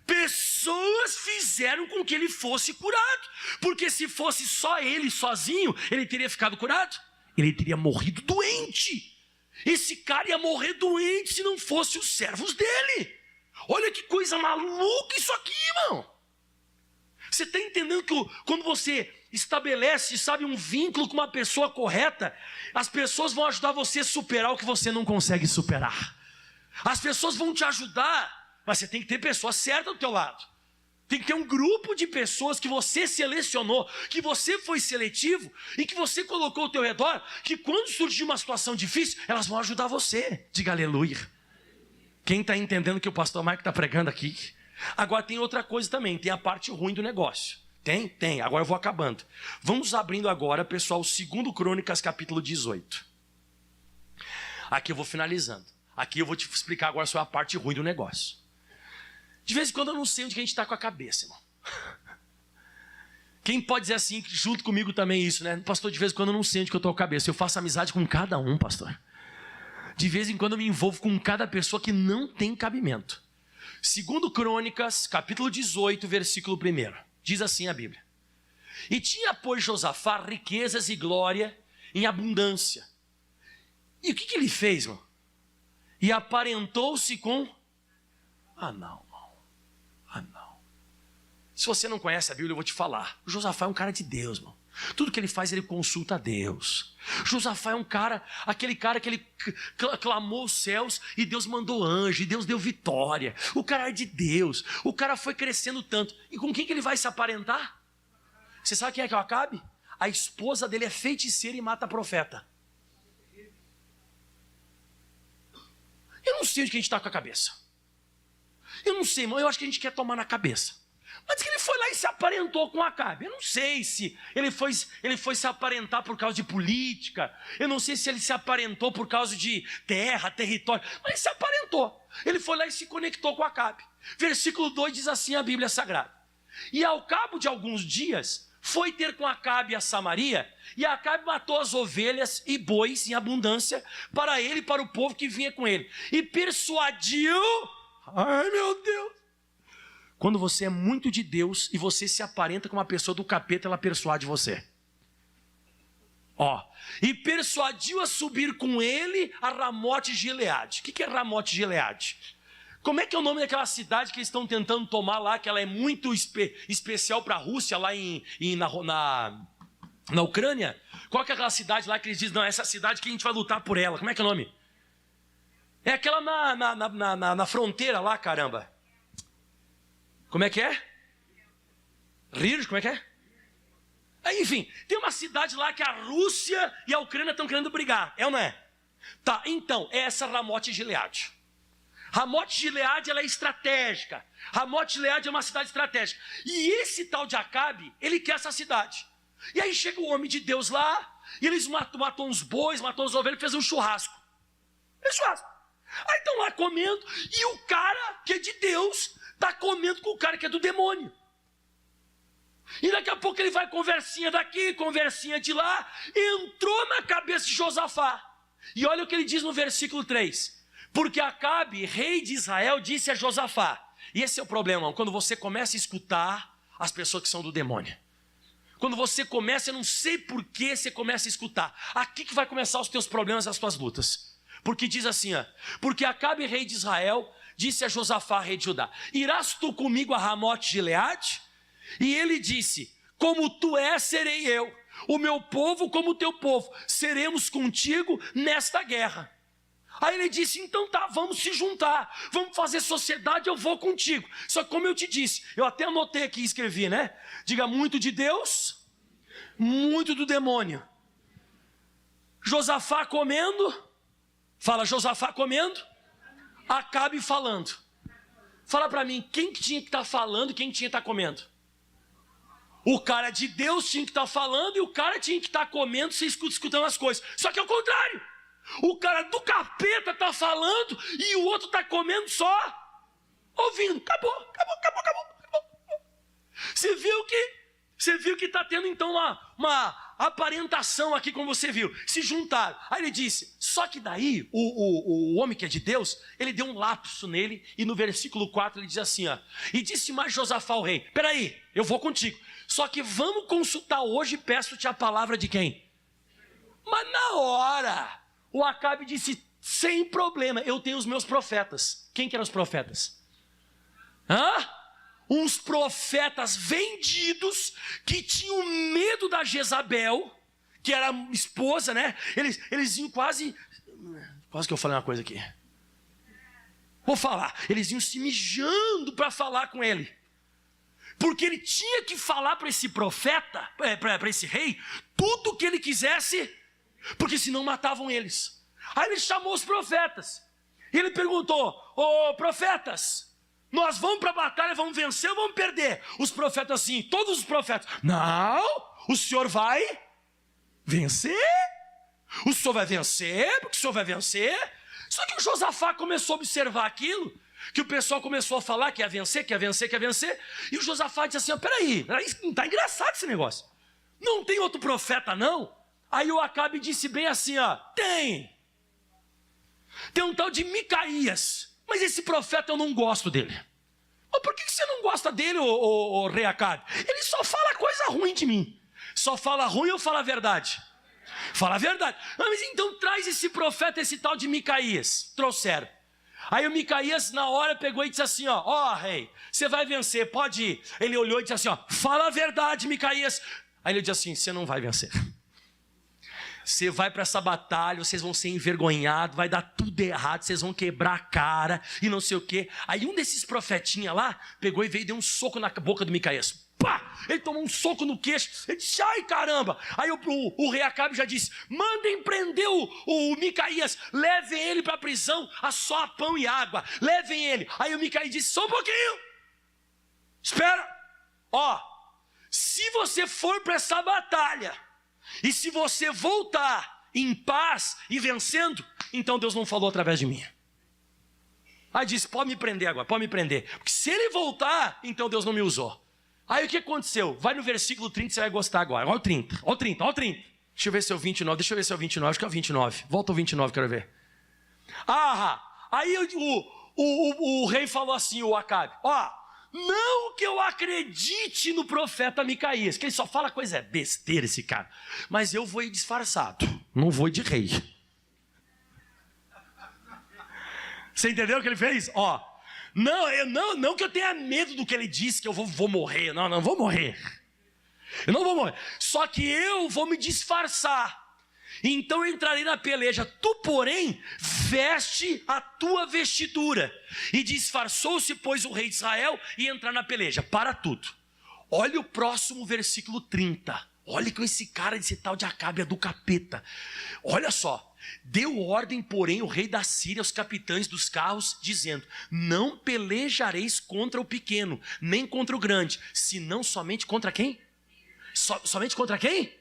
Pessoas fizeram com que ele fosse curado. Porque se fosse só ele sozinho, ele teria ficado curado? Ele teria morrido doente. Esse cara ia morrer doente se não fosse os servos dele. Olha que coisa maluca isso aqui, irmão. Você está entendendo que quando você estabelece, sabe, um vínculo com uma pessoa correta, as pessoas vão ajudar você a superar o que você não consegue superar. As pessoas vão te ajudar, mas você tem que ter pessoas certas do teu lado. Tem que ter um grupo de pessoas que você selecionou, que você foi seletivo e que você colocou ao teu redor, que quando surgir uma situação difícil, elas vão ajudar você. Diga aleluia. Quem está entendendo que o pastor Marco está pregando aqui? Agora tem outra coisa também, tem a parte ruim do negócio. Tem. Agora eu vou acabando. Vamos abrindo agora, pessoal, 2 Crônicas, capítulo 18. Aqui eu vou finalizando. Aqui eu vou te explicar agora sobre a parte ruim do negócio. De vez em quando eu não sei onde que a gente está com a cabeça, irmão. Quem pode dizer assim, junto comigo também isso, né? Pastor, de vez em quando eu não sei onde que eu estou com a cabeça. Eu faço amizade com cada um, pastor. De vez em quando eu me envolvo com cada pessoa que não tem cabimento. 2 Crônicas, capítulo 18, versículo 1. Diz assim a Bíblia: e tinha, pois, Josafá riquezas e glória em abundância. E o que ele fez, irmão? E aparentou-se com... não. Se você não conhece a Bíblia, eu vou te falar. O Josafá é um cara de Deus, irmão. Tudo que ele faz, ele consulta a Deus. Josafá é um cara, aquele cara que ele clamou os céus e Deus mandou anjo, e Deus deu vitória. O cara é de Deus. O cara foi crescendo tanto. E com quem que ele vai se aparentar? Você sabe quem é que é o Acabe? A esposa dele é feiticeira e mata profeta. Eu não sei onde que a gente está com a cabeça. Eu não sei, irmão. Eu acho que a gente quer tomar na cabeça. Mas que ele foi lá e se aparentou com Acabe. Eu não sei se ele foi se aparentar por causa de política. Eu não sei se ele se aparentou por causa de terra, território. Mas ele se aparentou. Ele foi lá e se conectou com Acabe. Versículo 2 diz assim a Bíblia Sagrada: E ao cabo de alguns dias, foi ter com Acabe a Samaria, e Acabe matou as ovelhas e bois em abundância para ele e para o povo que vinha com ele. E persuadiu... Ai, meu Deus! Quando você é muito de Deus e você se aparenta com uma pessoa do capeta, ela persuade você. E persuadiu a subir com ele a Ramote Gileade. O que é Ramote Gileade? Como é que é o nome daquela cidade que eles estão tentando tomar lá, que ela é muito especial para a Rússia, lá na Ucrânia? Qual que é aquela cidade lá que eles dizem, não, essa cidade que a gente vai lutar por ela? Como é que é o nome? É aquela na fronteira lá, caramba. Como é que é? Rios, como é que é? Enfim, tem uma cidade lá que a Rússia e a Ucrânia estão querendo brigar, é ou não é? Tá, então, é essa Ramote Gileade. Ramote Gileade, ela é estratégica. Ramote Gileade é uma cidade estratégica. E esse tal de Acabe, ele quer essa cidade. E aí chega o homem de Deus lá, e eles matou uns bois, matou uns ovelhas, fez um churrasco. Aí estão lá comendo, e o cara que é de Deus está comendo com o cara que é do demônio. E daqui a pouco ele vai conversinha daqui, conversinha de lá, entrou na cabeça de Josafá. E olha o que ele diz no versículo 3. Porque Acabe, rei de Israel, disse a Josafá. E esse é o problema, quando você começa a escutar as pessoas que são do demônio. Quando você começa, eu não sei por que você começa a escutar. Aqui que vai começar os teus problemas, as tuas lutas. Porque diz assim, porque Acabe, rei de Israel, disse a Josafá, rei de Judá, irás tu comigo a Ramote Gileade? E ele disse, como tu és, serei eu, o meu povo como o teu povo, seremos contigo nesta guerra. Aí ele disse, então tá, vamos se juntar, vamos fazer sociedade, eu vou contigo. Só que como eu te disse, eu até anotei aqui e escrevi, né? Diga muito de Deus, muito do demônio. Josafá comendo, fala Josafá comendo, Acabe falando. Fala para mim, quem que tinha que estar falando e quem tinha que estar comendo? O cara de Deus tinha que estar falando e o cara tinha que estar comendo, você escutando as coisas. Só que é o contrário. O cara do capeta está falando e o outro está comendo só ouvindo. Acabou. Você viu que está tendo então uma aparentação aqui, como você viu. Se juntaram. Aí ele disse, só que daí o homem que é de Deus, ele deu um lapso nele e no versículo 4 ele diz assim, e disse mais Josafá ao rei, peraí, eu vou contigo. Só que vamos consultar hoje e peço-te a palavra de quem? Mas na hora, o Acabe disse, sem problema, eu tenho os meus profetas. Quem que eram os profetas? Uns profetas vendidos que tinham medo da Jezabel, que era a esposa, né? Eles iam quase que eu falei uma coisa aqui. Vou falar. Eles iam se mijando para falar com ele. Porque ele tinha que falar para esse profeta, para esse rei, tudo o que ele quisesse, porque senão matavam eles. Aí ele chamou os profetas. E ele perguntou, profetas, nós vamos para a batalha, vamos vencer ou vamos perder? Os profetas assim, todos os profetas, não, o senhor vai vencer. O senhor vai vencer, porque o senhor vai vencer. Só que o Josafá começou a observar aquilo, que o pessoal começou a falar que ia vencer, que ia vencer, que ia vencer. E o Josafá disse assim, peraí, não está engraçado esse negócio. Não tem outro profeta não? Aí o Acabe disse bem assim, tem um tal de Micaías. Mas esse profeta eu não gosto dele. Por que você não gosta dele, o rei Acabe? Ele só fala coisa ruim de mim. Só fala ruim ou fala a verdade? Fala a verdade. Mas então traz esse profeta, esse tal de Micaías. Trouxeram. Aí o Micaías na hora pegou e disse assim, rei, você vai vencer, pode ir. Ele olhou e disse assim, fala a verdade, Micaías. Aí ele disse assim, você não vai vencer. Você vai para essa batalha, vocês vão ser envergonhados, vai dar tudo errado, vocês vão quebrar a cara e não sei o quê. Aí um desses profetinhas lá pegou e veio e deu um soco na boca do Micaías. Pá! Ele tomou um soco no queixo. Ele disse, ai caramba. Aí o rei Acabe já disse, mandem prender o Micaías, levem ele para a prisão, a só pão e água, levem ele. Aí o Micaías disse, só um pouquinho, espera. Se você for para essa batalha e se você voltar em paz e vencendo, então Deus não falou através de mim. Aí disse, pode me prender agora, pode me prender, porque se ele voltar, então Deus não me usou. Aí o que aconteceu? Vai no versículo 30, você vai gostar agora. Olha o 30, olha o 30, olha o 30. Deixa eu ver se é o 29, deixa eu ver se é o 29, acho que é o 29. Volta ao 29, quero ver. Aí o rei falou assim, o Acabe, não que eu acredite no profeta Micaías, que ele só fala coisa besteira esse cara, mas eu vou ir disfarçado, não vou ir de rei. Você entendeu o que ele fez? Não que eu tenha medo do que ele disse, que eu vou morrer, não vou morrer. Eu não vou morrer, só que eu vou me disfarçar. Então eu entrarei na peleja. Tu, porém, veste a tua vestidura. E disfarçou-se, pois, o rei de Israel e entrar na peleja. Para tudo. Olha o próximo versículo 30. Olha com esse cara, esse tal de Acabe é do capeta. Olha só. Deu ordem, porém, o rei da Síria aos capitães dos carros, dizendo: não pelejareis contra o pequeno, nem contra o grande, senão somente contra quem? Somente contra quem?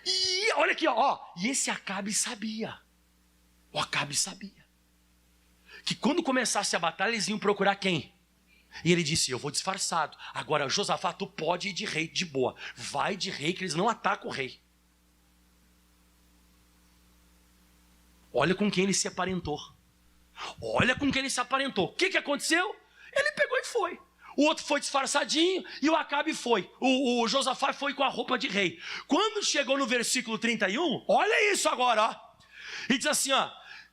E olha aqui, e esse Acabe sabia. O Acabe sabia que quando começasse a batalha, eles iam procurar quem? E ele disse: eu vou disfarçado. Agora, Josafá, tu pode ir de rei de boa. Vai de rei, que eles não atacam o rei. Olha com quem ele se aparentou. Olha com quem ele se aparentou. O que aconteceu? Ele pegou e foi. O outro foi disfarçadinho e o Acabe foi. O Josafá foi com a roupa de rei. Quando chegou no versículo 31, olha isso agora, E diz assim,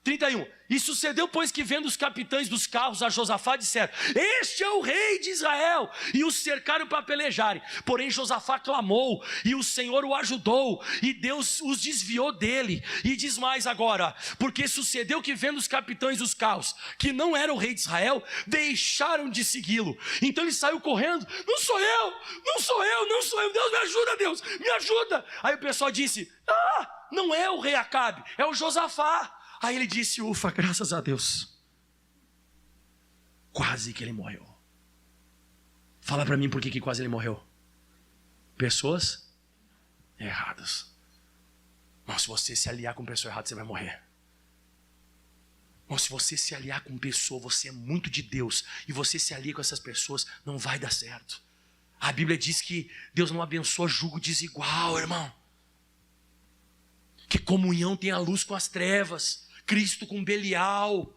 31. E sucedeu, pois, que vendo os capitães dos carros a Josafá, disseram: este é o rei de Israel. E os cercaram para pelejarem. Porém Josafá clamou, e o Senhor o ajudou, e Deus os desviou dele. E diz mais agora: porque sucedeu que vendo os capitães dos carros, que não era o rei de Israel, deixaram de segui-lo. Então ele saiu correndo: não sou eu, Deus me ajuda, Deus, me ajuda. Aí o pessoal disse: não é o rei Acabe, é o Josafá. Aí ele disse: ufa, graças a Deus. Quase que ele morreu. Fala para mim por que quase ele morreu. Pessoas erradas. Mas se você se aliar com pessoa errada, você vai morrer. Mas se você se aliar com pessoa, você é muito de Deus, e você se alia com essas pessoas, não vai dar certo. A Bíblia diz que Deus não abençoa jugo desigual, irmão. Que comunhão tem a luz com as trevas, Cristo com Belial.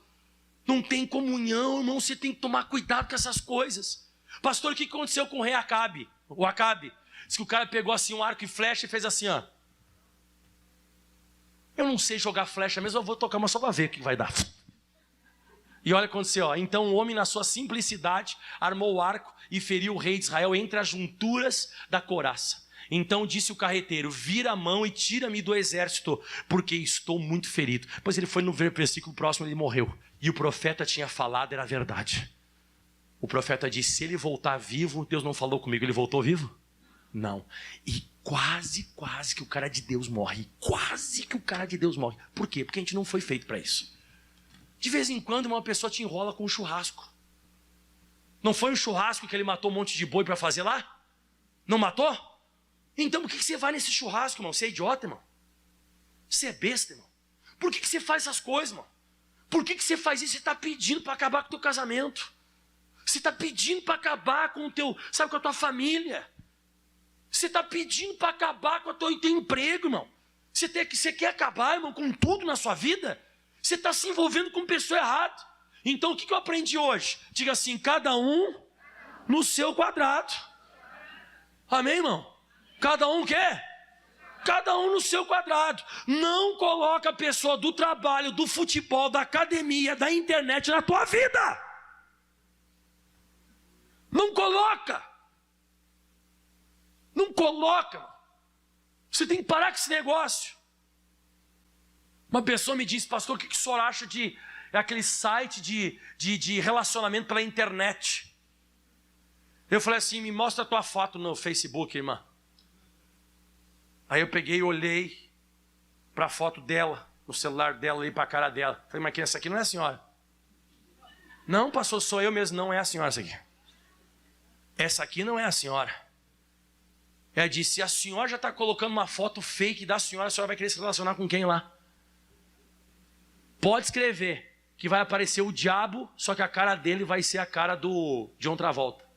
Não tem comunhão, irmão. Você tem que tomar cuidado com essas coisas. Pastor, o que aconteceu com o rei Acabe? O Acabe diz que o cara pegou assim um arco e flecha e fez assim, eu não sei jogar flecha mesmo, eu vou tocar uma só para ver o que vai dar. E olha o que aconteceu, Então o homem, na sua simplicidade, armou o arco e feriu o rei de Israel entre as junturas da couraça. Então disse o carreteiro: vira a mão e tira-me do exército, porque estou muito ferido. Pois ele foi no versículo próximo, ele morreu. E o profeta tinha falado, era verdade. O profeta disse: se ele voltar vivo, Deus não falou comigo, ele voltou vivo? Não. E quase que o cara de Deus morre. Quase que o cara de Deus morre. Por quê? Porque a gente não foi feito para isso. De vez em quando uma pessoa te enrola com um churrasco. Não foi um churrasco que ele matou um monte de boi para fazer lá? Não matou? Então por que você vai nesse churrasco, irmão? Você é idiota, irmão? Você é besta, irmão? Por que você faz essas coisas, irmão? Por que você faz isso? Você está pedindo para acabar com o teu casamento. Você está pedindo para acabar com o teu, com a tua família. Você está pedindo para acabar com o teu emprego, irmão. Você quer acabar, irmão, com tudo na sua vida? Você está se envolvendo com pessoa errada. Então o que eu aprendi hoje? Diga assim: cada um no seu quadrado. Amém, irmão? Cada um quer? Cada um no seu quadrado. Não coloca a pessoa do trabalho, do futebol, da academia, da internet na tua vida. Não coloca. Não coloca. Você tem que parar com esse negócio. Uma pessoa me disse: pastor, o que o senhor acha de aquele site de relacionamento pela internet? Eu falei assim: me mostra a tua foto no Facebook, irmã. Aí eu peguei e olhei para a foto dela, no celular dela, olhei para a cara dela. Falei: mas essa aqui não é a senhora? Não, pastor, sou eu mesmo. Não é a senhora essa aqui. Essa aqui não é a senhora. Ela disse: se a senhora já está colocando uma foto fake da senhora, a senhora vai querer se relacionar com quem lá? Pode escrever que vai aparecer o diabo, só que a cara dele vai ser a cara de John Travolta.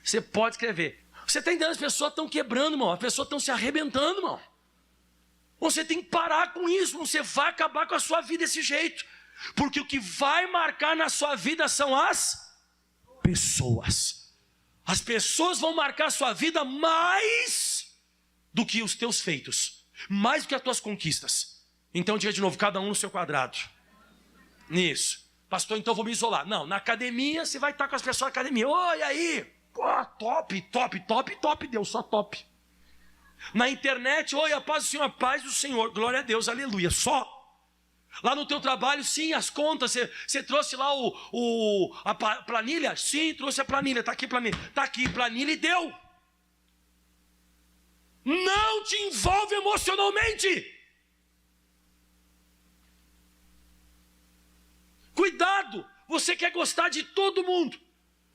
Você pode escrever. Você está entendendo? As pessoas estão quebrando, irmão. As pessoas estão se arrebentando, irmão. Você tem que parar com isso. Você vai acabar com a sua vida desse jeito. Porque o que vai marcar na sua vida são as pessoas. As pessoas vão marcar a sua vida mais do que os teus feitos. Mais do que as tuas conquistas. Então diga de novo, cada um no seu quadrado. Nisso. Pastor, então eu vou me isolar. Não, na academia você vai estar com as pessoas na academia. Oi, aí. Pô, top, Deus, só top. Na internet, oi, a paz do Senhor, glória a Deus, aleluia, só. Lá no teu trabalho, sim, as contas, você trouxe lá a planilha? Sim, trouxe a planilha, está aqui planilha e deu. Não te envolve emocionalmente. Cuidado, você quer gostar de todo mundo.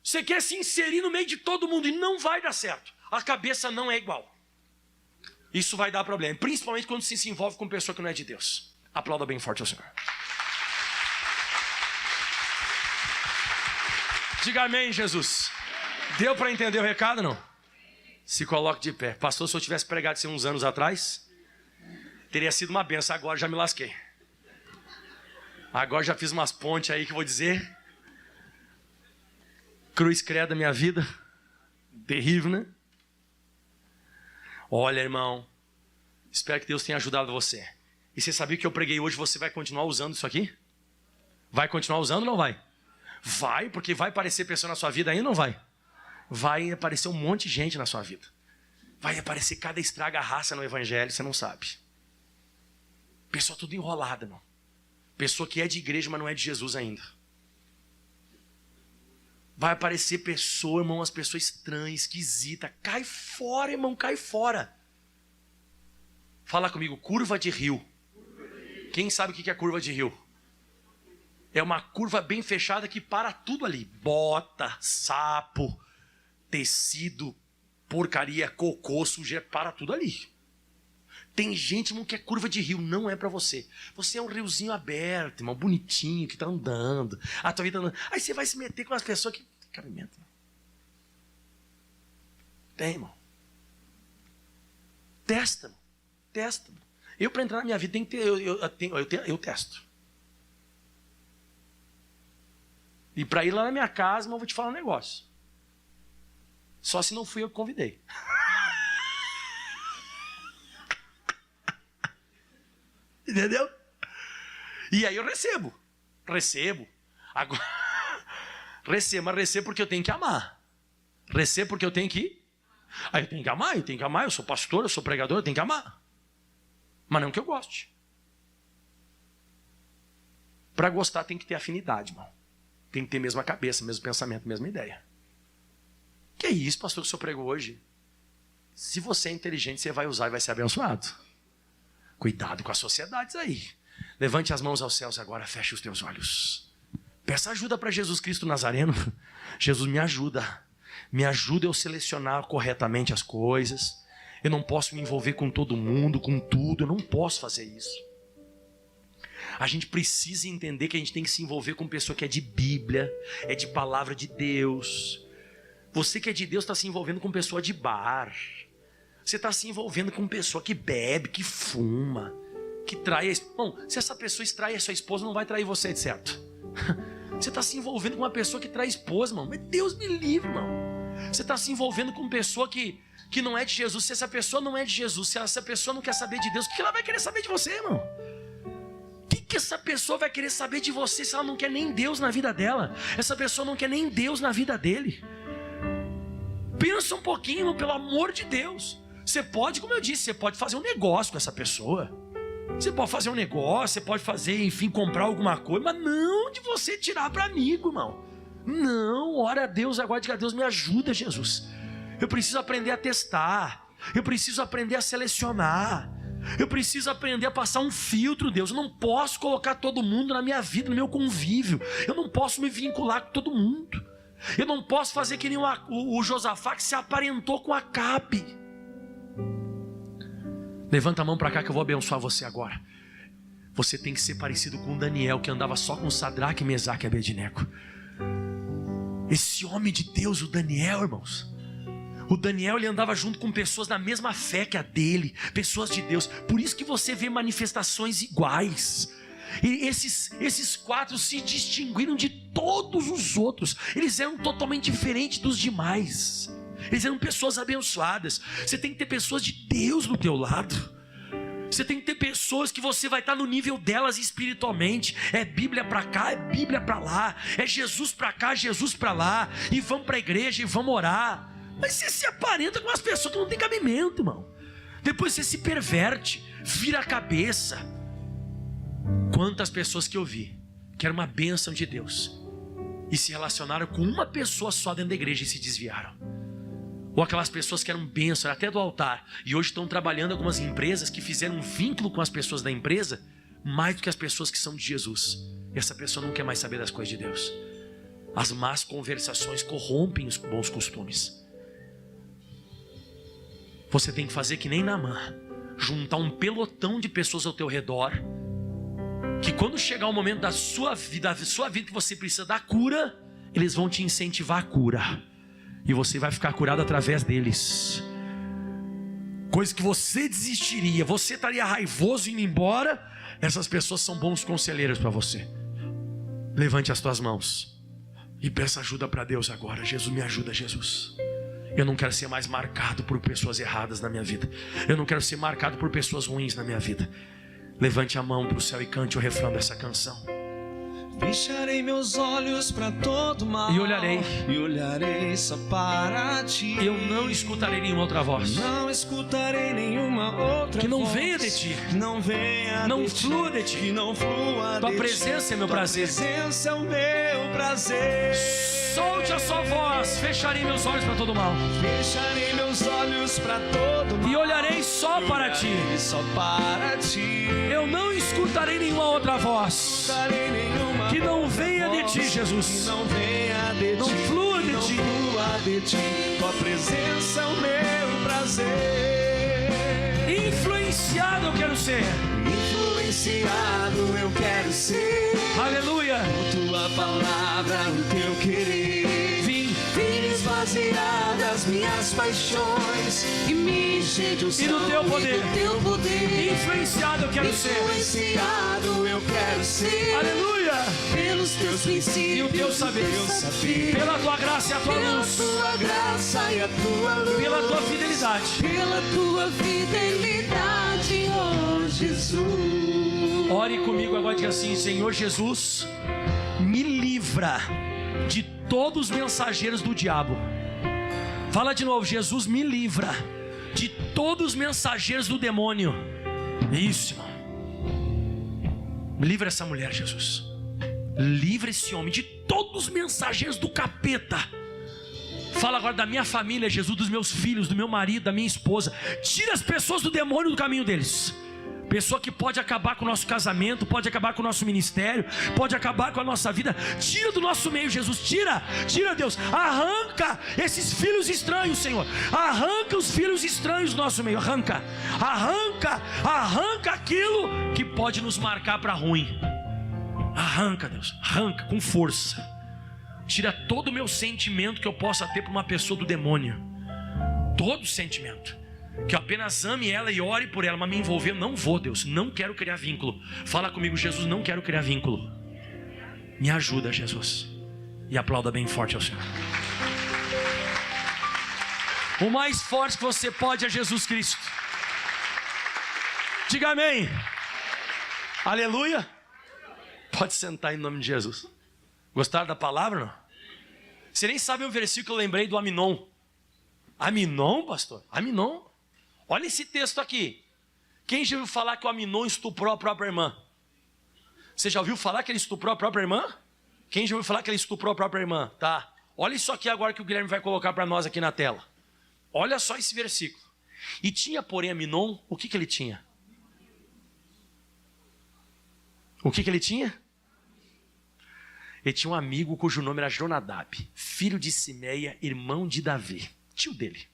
Você quer se inserir no meio de todo mundo e não vai dar certo. A cabeça não é igual. Isso vai dar problema, principalmente quando você se envolve com pessoa que não é de Deus. Aplauda bem forte ao Senhor. Diga amém, Jesus. Deu para entender o recado, não? Se coloque de pé. Pastor, se eu tivesse pregado isso uns anos atrás, teria sido uma benção. Agora já me lasquei. Agora já fiz umas pontes aí que eu vou dizer. Cruz credo da minha vida. Terrível, né? Olha, irmão. Espero que Deus tenha ajudado você. E você sabia que eu preguei hoje, você vai continuar usando isso aqui? Vai continuar usando ou não vai? Vai, porque vai aparecer pessoa na sua vida aí ou não vai? Vai aparecer um monte de gente na sua vida. Vai aparecer cada estraga-raça no evangelho, você não sabe. Pessoa tudo enrolada, irmão. Pessoa que é de igreja, mas não é de Jesus ainda. Vai aparecer pessoa, irmão, as pessoas estranhas, esquisitas. Cai fora, irmão, cai fora. Fala comigo, curva de rio. Quem sabe o que é curva de rio? É uma curva bem fechada que para tudo ali. Bota, sapo, tecido, porcaria, cocô, sujeira, para tudo ali. Tem gente, irmão, que é curva de rio, não é pra você. Você é um riozinho aberto, irmão, bonitinho, que tá andando. A tua vida andando. Aí você vai se meter com as pessoas que... cabimento. Tem, irmão. Testa, irmão. Testa. Eu, para entrar na minha vida, tem que ter, eu testo. E para ir lá na minha casa, eu vou te falar um negócio. Só se não fui eu que convidei. Entendeu? E aí eu recebo. Agora, recebo porque eu tenho que amar. Recebo porque eu tenho que... Aí eu tenho que amar, eu sou pastor, eu sou pregador, eu tenho que amar. Mas não que eu goste. Para gostar tem que ter afinidade, irmão. Tem que ter a mesma cabeça, mesmo pensamento, mesma ideia. Que é isso, pastor, que o senhor pregou hoje? Se você é inteligente, você vai usar e vai ser abençoado. Cuidado com as sociedades aí. Levante as mãos aos céus agora, feche os teus olhos. Peça ajuda para Jesus Cristo Nazareno. Jesus, me ajuda. Me ajuda eu selecionar corretamente as coisas. Eu não posso me envolver com todo mundo, com tudo. Eu não posso fazer isso. A gente precisa entender que a gente tem que se envolver com pessoa que é de Bíblia, é de palavra de Deus. Você que é de Deus está se envolvendo com pessoa de bar. Você está se envolvendo com pessoa que bebe, que fuma, que trai a esposa. Bom, se essa pessoa extrai a sua esposa, não vai trair você, de certo? Você está se envolvendo com uma pessoa que trai a esposa, irmão. Mas Deus me livre, irmão. Você está se envolvendo com uma pessoa que não é de Jesus. Se essa pessoa não é de Jesus, se essa pessoa não quer saber de Deus, o que ela vai querer saber de você, irmão? O que essa pessoa vai querer saber de você se ela não quer nem Deus na vida dela? Essa pessoa não quer nem Deus na vida dele. Pensa um pouquinho, irmão, pelo amor de Deus. Você pode, como eu disse, você pode fazer um negócio com essa pessoa. Você pode fazer um negócio, você pode fazer, enfim, comprar alguma coisa, mas não de você tirar para amigo, irmão. Não, ora a Deus agora, diga a Deus, me ajuda, Jesus. Eu preciso aprender a testar. Eu preciso aprender a selecionar. Eu preciso aprender a passar um filtro, Deus. Eu não posso colocar todo mundo na minha vida, no meu convívio. Eu não posso me vincular com todo mundo. Eu não posso fazer que nem o Josafá que se aparentou com Acabe. Levanta a mão para cá que eu vou abençoar você agora. Você tem que ser parecido com Daniel, que andava só com Sadraque, Mesaque e Abednego. Esse homem de Deus, o Daniel, irmãos, O Daniel, ele andava junto com pessoas da mesma fé que a dele, pessoas de Deus. Por isso que você vê manifestações iguais. E esses 4 se distinguiram de todos os outros. Eles eram totalmente diferentes dos demais. Eles eram pessoas abençoadas. Você tem que ter pessoas de Deus do teu lado. Você tem que ter pessoas que você vai estar no nível delas espiritualmente. É Bíblia para cá, é Bíblia para lá. É Jesus para cá, Jesus para lá. E vamos para a igreja e vamos orar. Mas você se aparenta com as pessoas que não tem cabimento, irmão. Depois você se perverte, vira a cabeça. Quantas pessoas que eu vi que era uma bênção de Deus e se relacionaram com uma pessoa só dentro da igreja e se desviaram. Ou aquelas pessoas que eram bênção até do altar e hoje estão trabalhando em algumas empresas que fizeram um vínculo com as pessoas da empresa mais do que as pessoas que são de Jesus. E essa pessoa não quer mais saber das coisas de Deus. As más conversações corrompem os bons costumes. Você tem que fazer que nem Naamã, juntar um pelotão de pessoas ao teu redor, que quando chegar o momento da sua vida que você precisa da cura, eles vão te incentivar a cura. E você vai ficar curado através deles. Coisa que você desistiria, você estaria raivoso indo embora. Essas pessoas são bons conselheiros para você. Levante as tuas mãos e peça ajuda para Deus agora. Jesus, me ajuda, Jesus. Eu não quero ser mais marcado por pessoas erradas na minha vida. Eu não quero ser marcado por pessoas ruins na minha vida. Levante a mão para o céu e cante o refrão dessa canção. Fecharei meus olhos para todo mal e olharei só para ti. Eu não escutarei nenhuma outra voz. Não escutarei nenhuma outra que não voz. Venha de ti. Que não venha não de flua de ti. Que não flua tua de presença ti. É meu prazer. Tua presença é o meu prazer. Solte a sua voz. Fecharei meus olhos para todo mal. Fecharei meus olhos para todo mal. E olharei só para ti. Só para ti. Eu não escutarei nenhuma outra voz. Que não venha de ti, Jesus. Que não venha de não ti. Flua de não ti. Flua de ti. Tua presença é o meu prazer. Influenciado eu quero ser. Influenciado eu quero ser. Aleluia. Com tua palavra, o teu querer. Vim esvaziar das minhas paixões e me encher de unção e do teu poder. Influenciado eu quero ser. Influenciado eu quero ser. Aleluia. Pelos teus princípios e o teu saber. Pela tua graça e a tua luz. Pela tua graça e a tua luz. Pela tua fidelidade. Pela tua fidelidade, oh Jesus. Ore comigo agora e diga assim: Senhor Jesus, me livra de todos os mensageiros do diabo. Fala de novo: Jesus, me livra de todos os mensageiros do demônio. Isso, irmão. Livra essa mulher, Jesus. Livra esse homem de todos os mensageiros do capeta. Fala agora da minha família, Jesus, dos meus filhos, do meu marido, da minha esposa. Tira as pessoas do demônio do caminho deles. Pessoa que pode acabar com o nosso casamento, pode acabar com o nosso ministério, pode acabar com a nossa vida. Tira do nosso meio, Jesus. Tira, Deus. Arranca esses filhos estranhos, Senhor. Arranca os filhos estranhos do nosso meio. Arranca aquilo que pode nos marcar para ruim. Arranca, Deus. Arranca com força. Tira todo o meu sentimento que eu possa ter por uma pessoa do demônio. Todo sentimento. Que eu apenas ame ela e ore por ela, mas me envolver, não vou, Deus. Não quero criar vínculo. Fala comigo, Jesus, não quero criar vínculo. Me ajuda, Jesus. E aplauda bem forte ao Senhor. O mais forte que você pode é Jesus Cristo. Diga amém. Aleluia. Pode sentar em nome de Jesus. Gostaram da palavra, não? Você nem sabe o versículo que eu lembrei do Aminon. Aminon, pastor? Aminon? Olha esse texto aqui. Quem já ouviu falar que o Aminon estuprou a própria irmã? Você já ouviu falar que ele estuprou a própria irmã? Quem já ouviu falar que ele estuprou a própria irmã? Tá. Olha isso aqui agora que o Guilherme vai colocar para nós aqui na tela. Olha só esse versículo. E tinha, porém, Aminon, o que ele tinha? O que ele tinha? Ele tinha um amigo cujo nome era Jonadab, filho de Simeia, irmão de Davi, tio dele.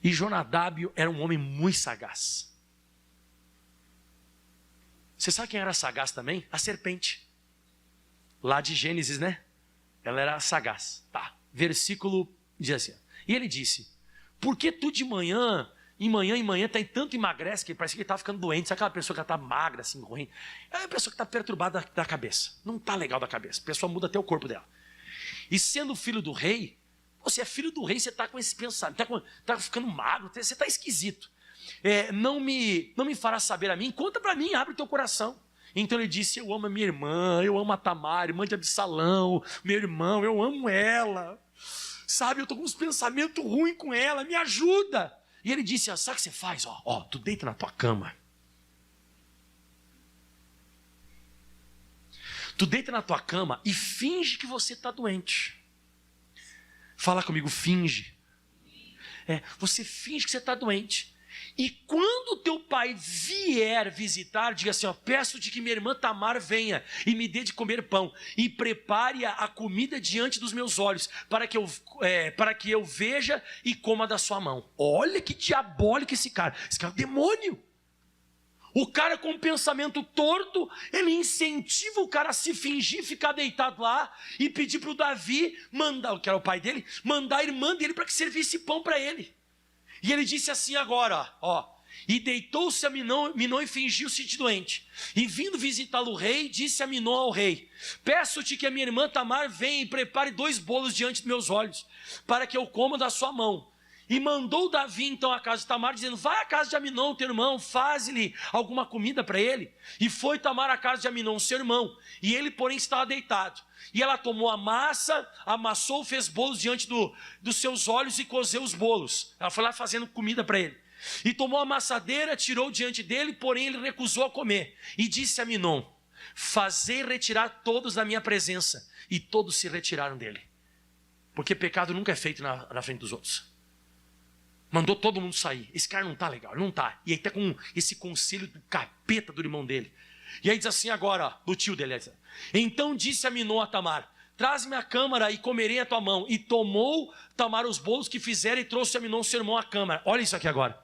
E Jonadab era um homem muito sagaz. Você sabe quem era sagaz também? A serpente. Lá de Gênesis, né? Ela era sagaz. Tá. Versículo diz assim: E ele disse: por que tu de manhã, em manhã, tanto emagrece que parece que ele está ficando doente? Sabe aquela pessoa que está magra, assim, ruim? É uma pessoa que está perturbada da cabeça. Não está legal da cabeça. A pessoa muda até o corpo dela. E sendo filho do rei, você é filho do rei, você está com esse pensamento, está ficando magro, você está esquisito. Não me fará saber a mim, conta para mim, abre o teu coração. Então ele disse: eu amo a minha irmã, eu amo a Tamar, irmã de Absalão, meu irmão, eu amo ela. Sabe, eu estou com uns pensamentos ruins com ela, me ajuda. E ele disse: sabe o que você faz? Tu deita na tua cama. Tu deita na tua cama e finge que você está doente. Fala comigo, finge. Você finge que você está doente. E quando o teu pai vier visitar, diga assim: peço-te que minha irmã Tamar venha e me dê de comer pão e prepare a comida diante dos meus olhos, para que eu veja e coma da sua mão. Olha que diabólico esse cara é um demônio. O cara com pensamento torto, ele incentiva o cara a se fingir, ficar deitado lá e pedir para o Davi, que era o pai dele, mandar a irmã dele para que servisse pão para ele. E ele disse assim agora, e deitou-se a Minon e fingiu-se de doente. E vindo visitá-lo o rei, disse a Minon ao rei: peço-te que a minha irmã Tamar venha e prepare 2 bolos diante dos meus olhos, para que eu coma da sua mão. E mandou Davi então à casa de Tamar, dizendo: vai à casa de Aminon, teu irmão, faze-lhe alguma comida para ele. E foi Tamar à casa de Aminon, seu irmão, e ele porém estava deitado. E ela tomou a massa, amassou, fez bolos diante dos seus olhos e cozeu os bolos. Ela foi lá fazendo comida para ele. E tomou a amassadeira, tirou diante dele, porém ele recusou a comer. E disse a Aminon: fazei retirar todos da minha presença. E todos se retiraram dele. Porque pecado nunca é feito na frente dos outros. Mandou todo mundo sair. Esse cara não está legal, não está. E aí está com esse conselho do capeta do irmão dele. E aí diz assim agora, do tio dele: então disse Aminon a Tamar: traz-me a câmara e comerei a tua mão. E tomou Tamar os bolos que fizera e trouxe Aminon seu irmão à câmara. Olha isso aqui agora.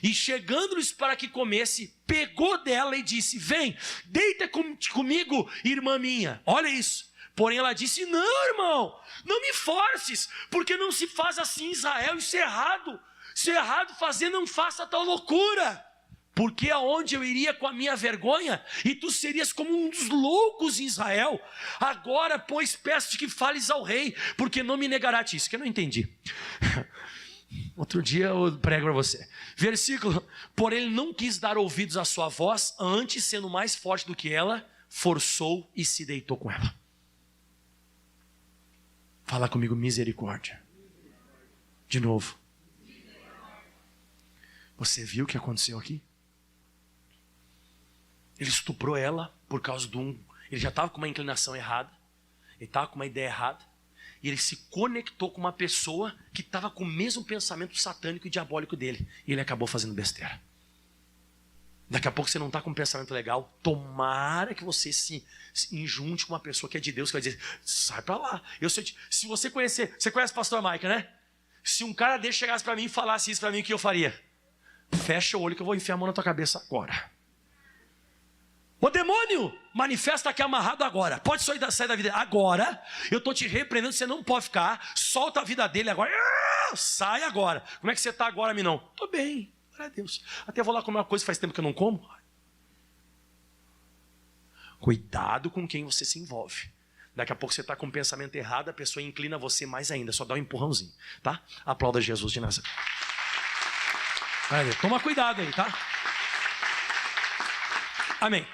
E chegando-lhes para que comesse, pegou dela e disse: vem, deita comigo, irmã minha. Olha isso. Porém ela disse: não, irmão, não me forces, porque não se faz assim em Israel, isso é errado. Se é errado fazer, não faça tal loucura. Porque aonde eu iria com a minha vergonha, e tu serias como um dos loucos em Israel. Agora, pois, peço-te que fales ao rei, porque não me negará isso. Que eu não entendi. Outro dia eu prego para você. Versículo: porém ele não quis dar ouvidos à sua voz, antes, sendo mais forte do que ela, forçou e se deitou com ela. Fala comigo, misericórdia. De novo. Você viu o que aconteceu aqui? Ele estuprou ela por causa ele já estava com uma inclinação errada. Ele estava com uma ideia errada. E ele se conectou com uma pessoa que estava com o mesmo pensamento satânico e diabólico dele. E ele acabou fazendo besteira. Daqui a pouco você não está com um pensamento legal. Tomara que você se enjunte com uma pessoa que é de Deus, que vai dizer: sai para lá. Se você conhecer, você conhece o pastor Maica, né? Se um cara desse chegasse para mim e falasse isso para mim, o que eu faria? Fecha o olho que eu vou enfiar a mão na tua cabeça agora. Ô demônio, manifesta aqui amarrado agora. Pode sair da vida agora. Eu estou te repreendendo, você não pode ficar. Solta a vida dele agora. Sai agora. Como é que você está agora, Minão? Estou bem, glória a Deus. Até vou lá comer uma coisa, faz tempo que eu não como. Cuidado com quem você se envolve. Daqui a pouco você está com um pensamento errado, a pessoa inclina você mais ainda. Só dá um empurrãozinho, tá? Aplauda Jesus de Nazaré. Toma cuidado aí, tá? Amém.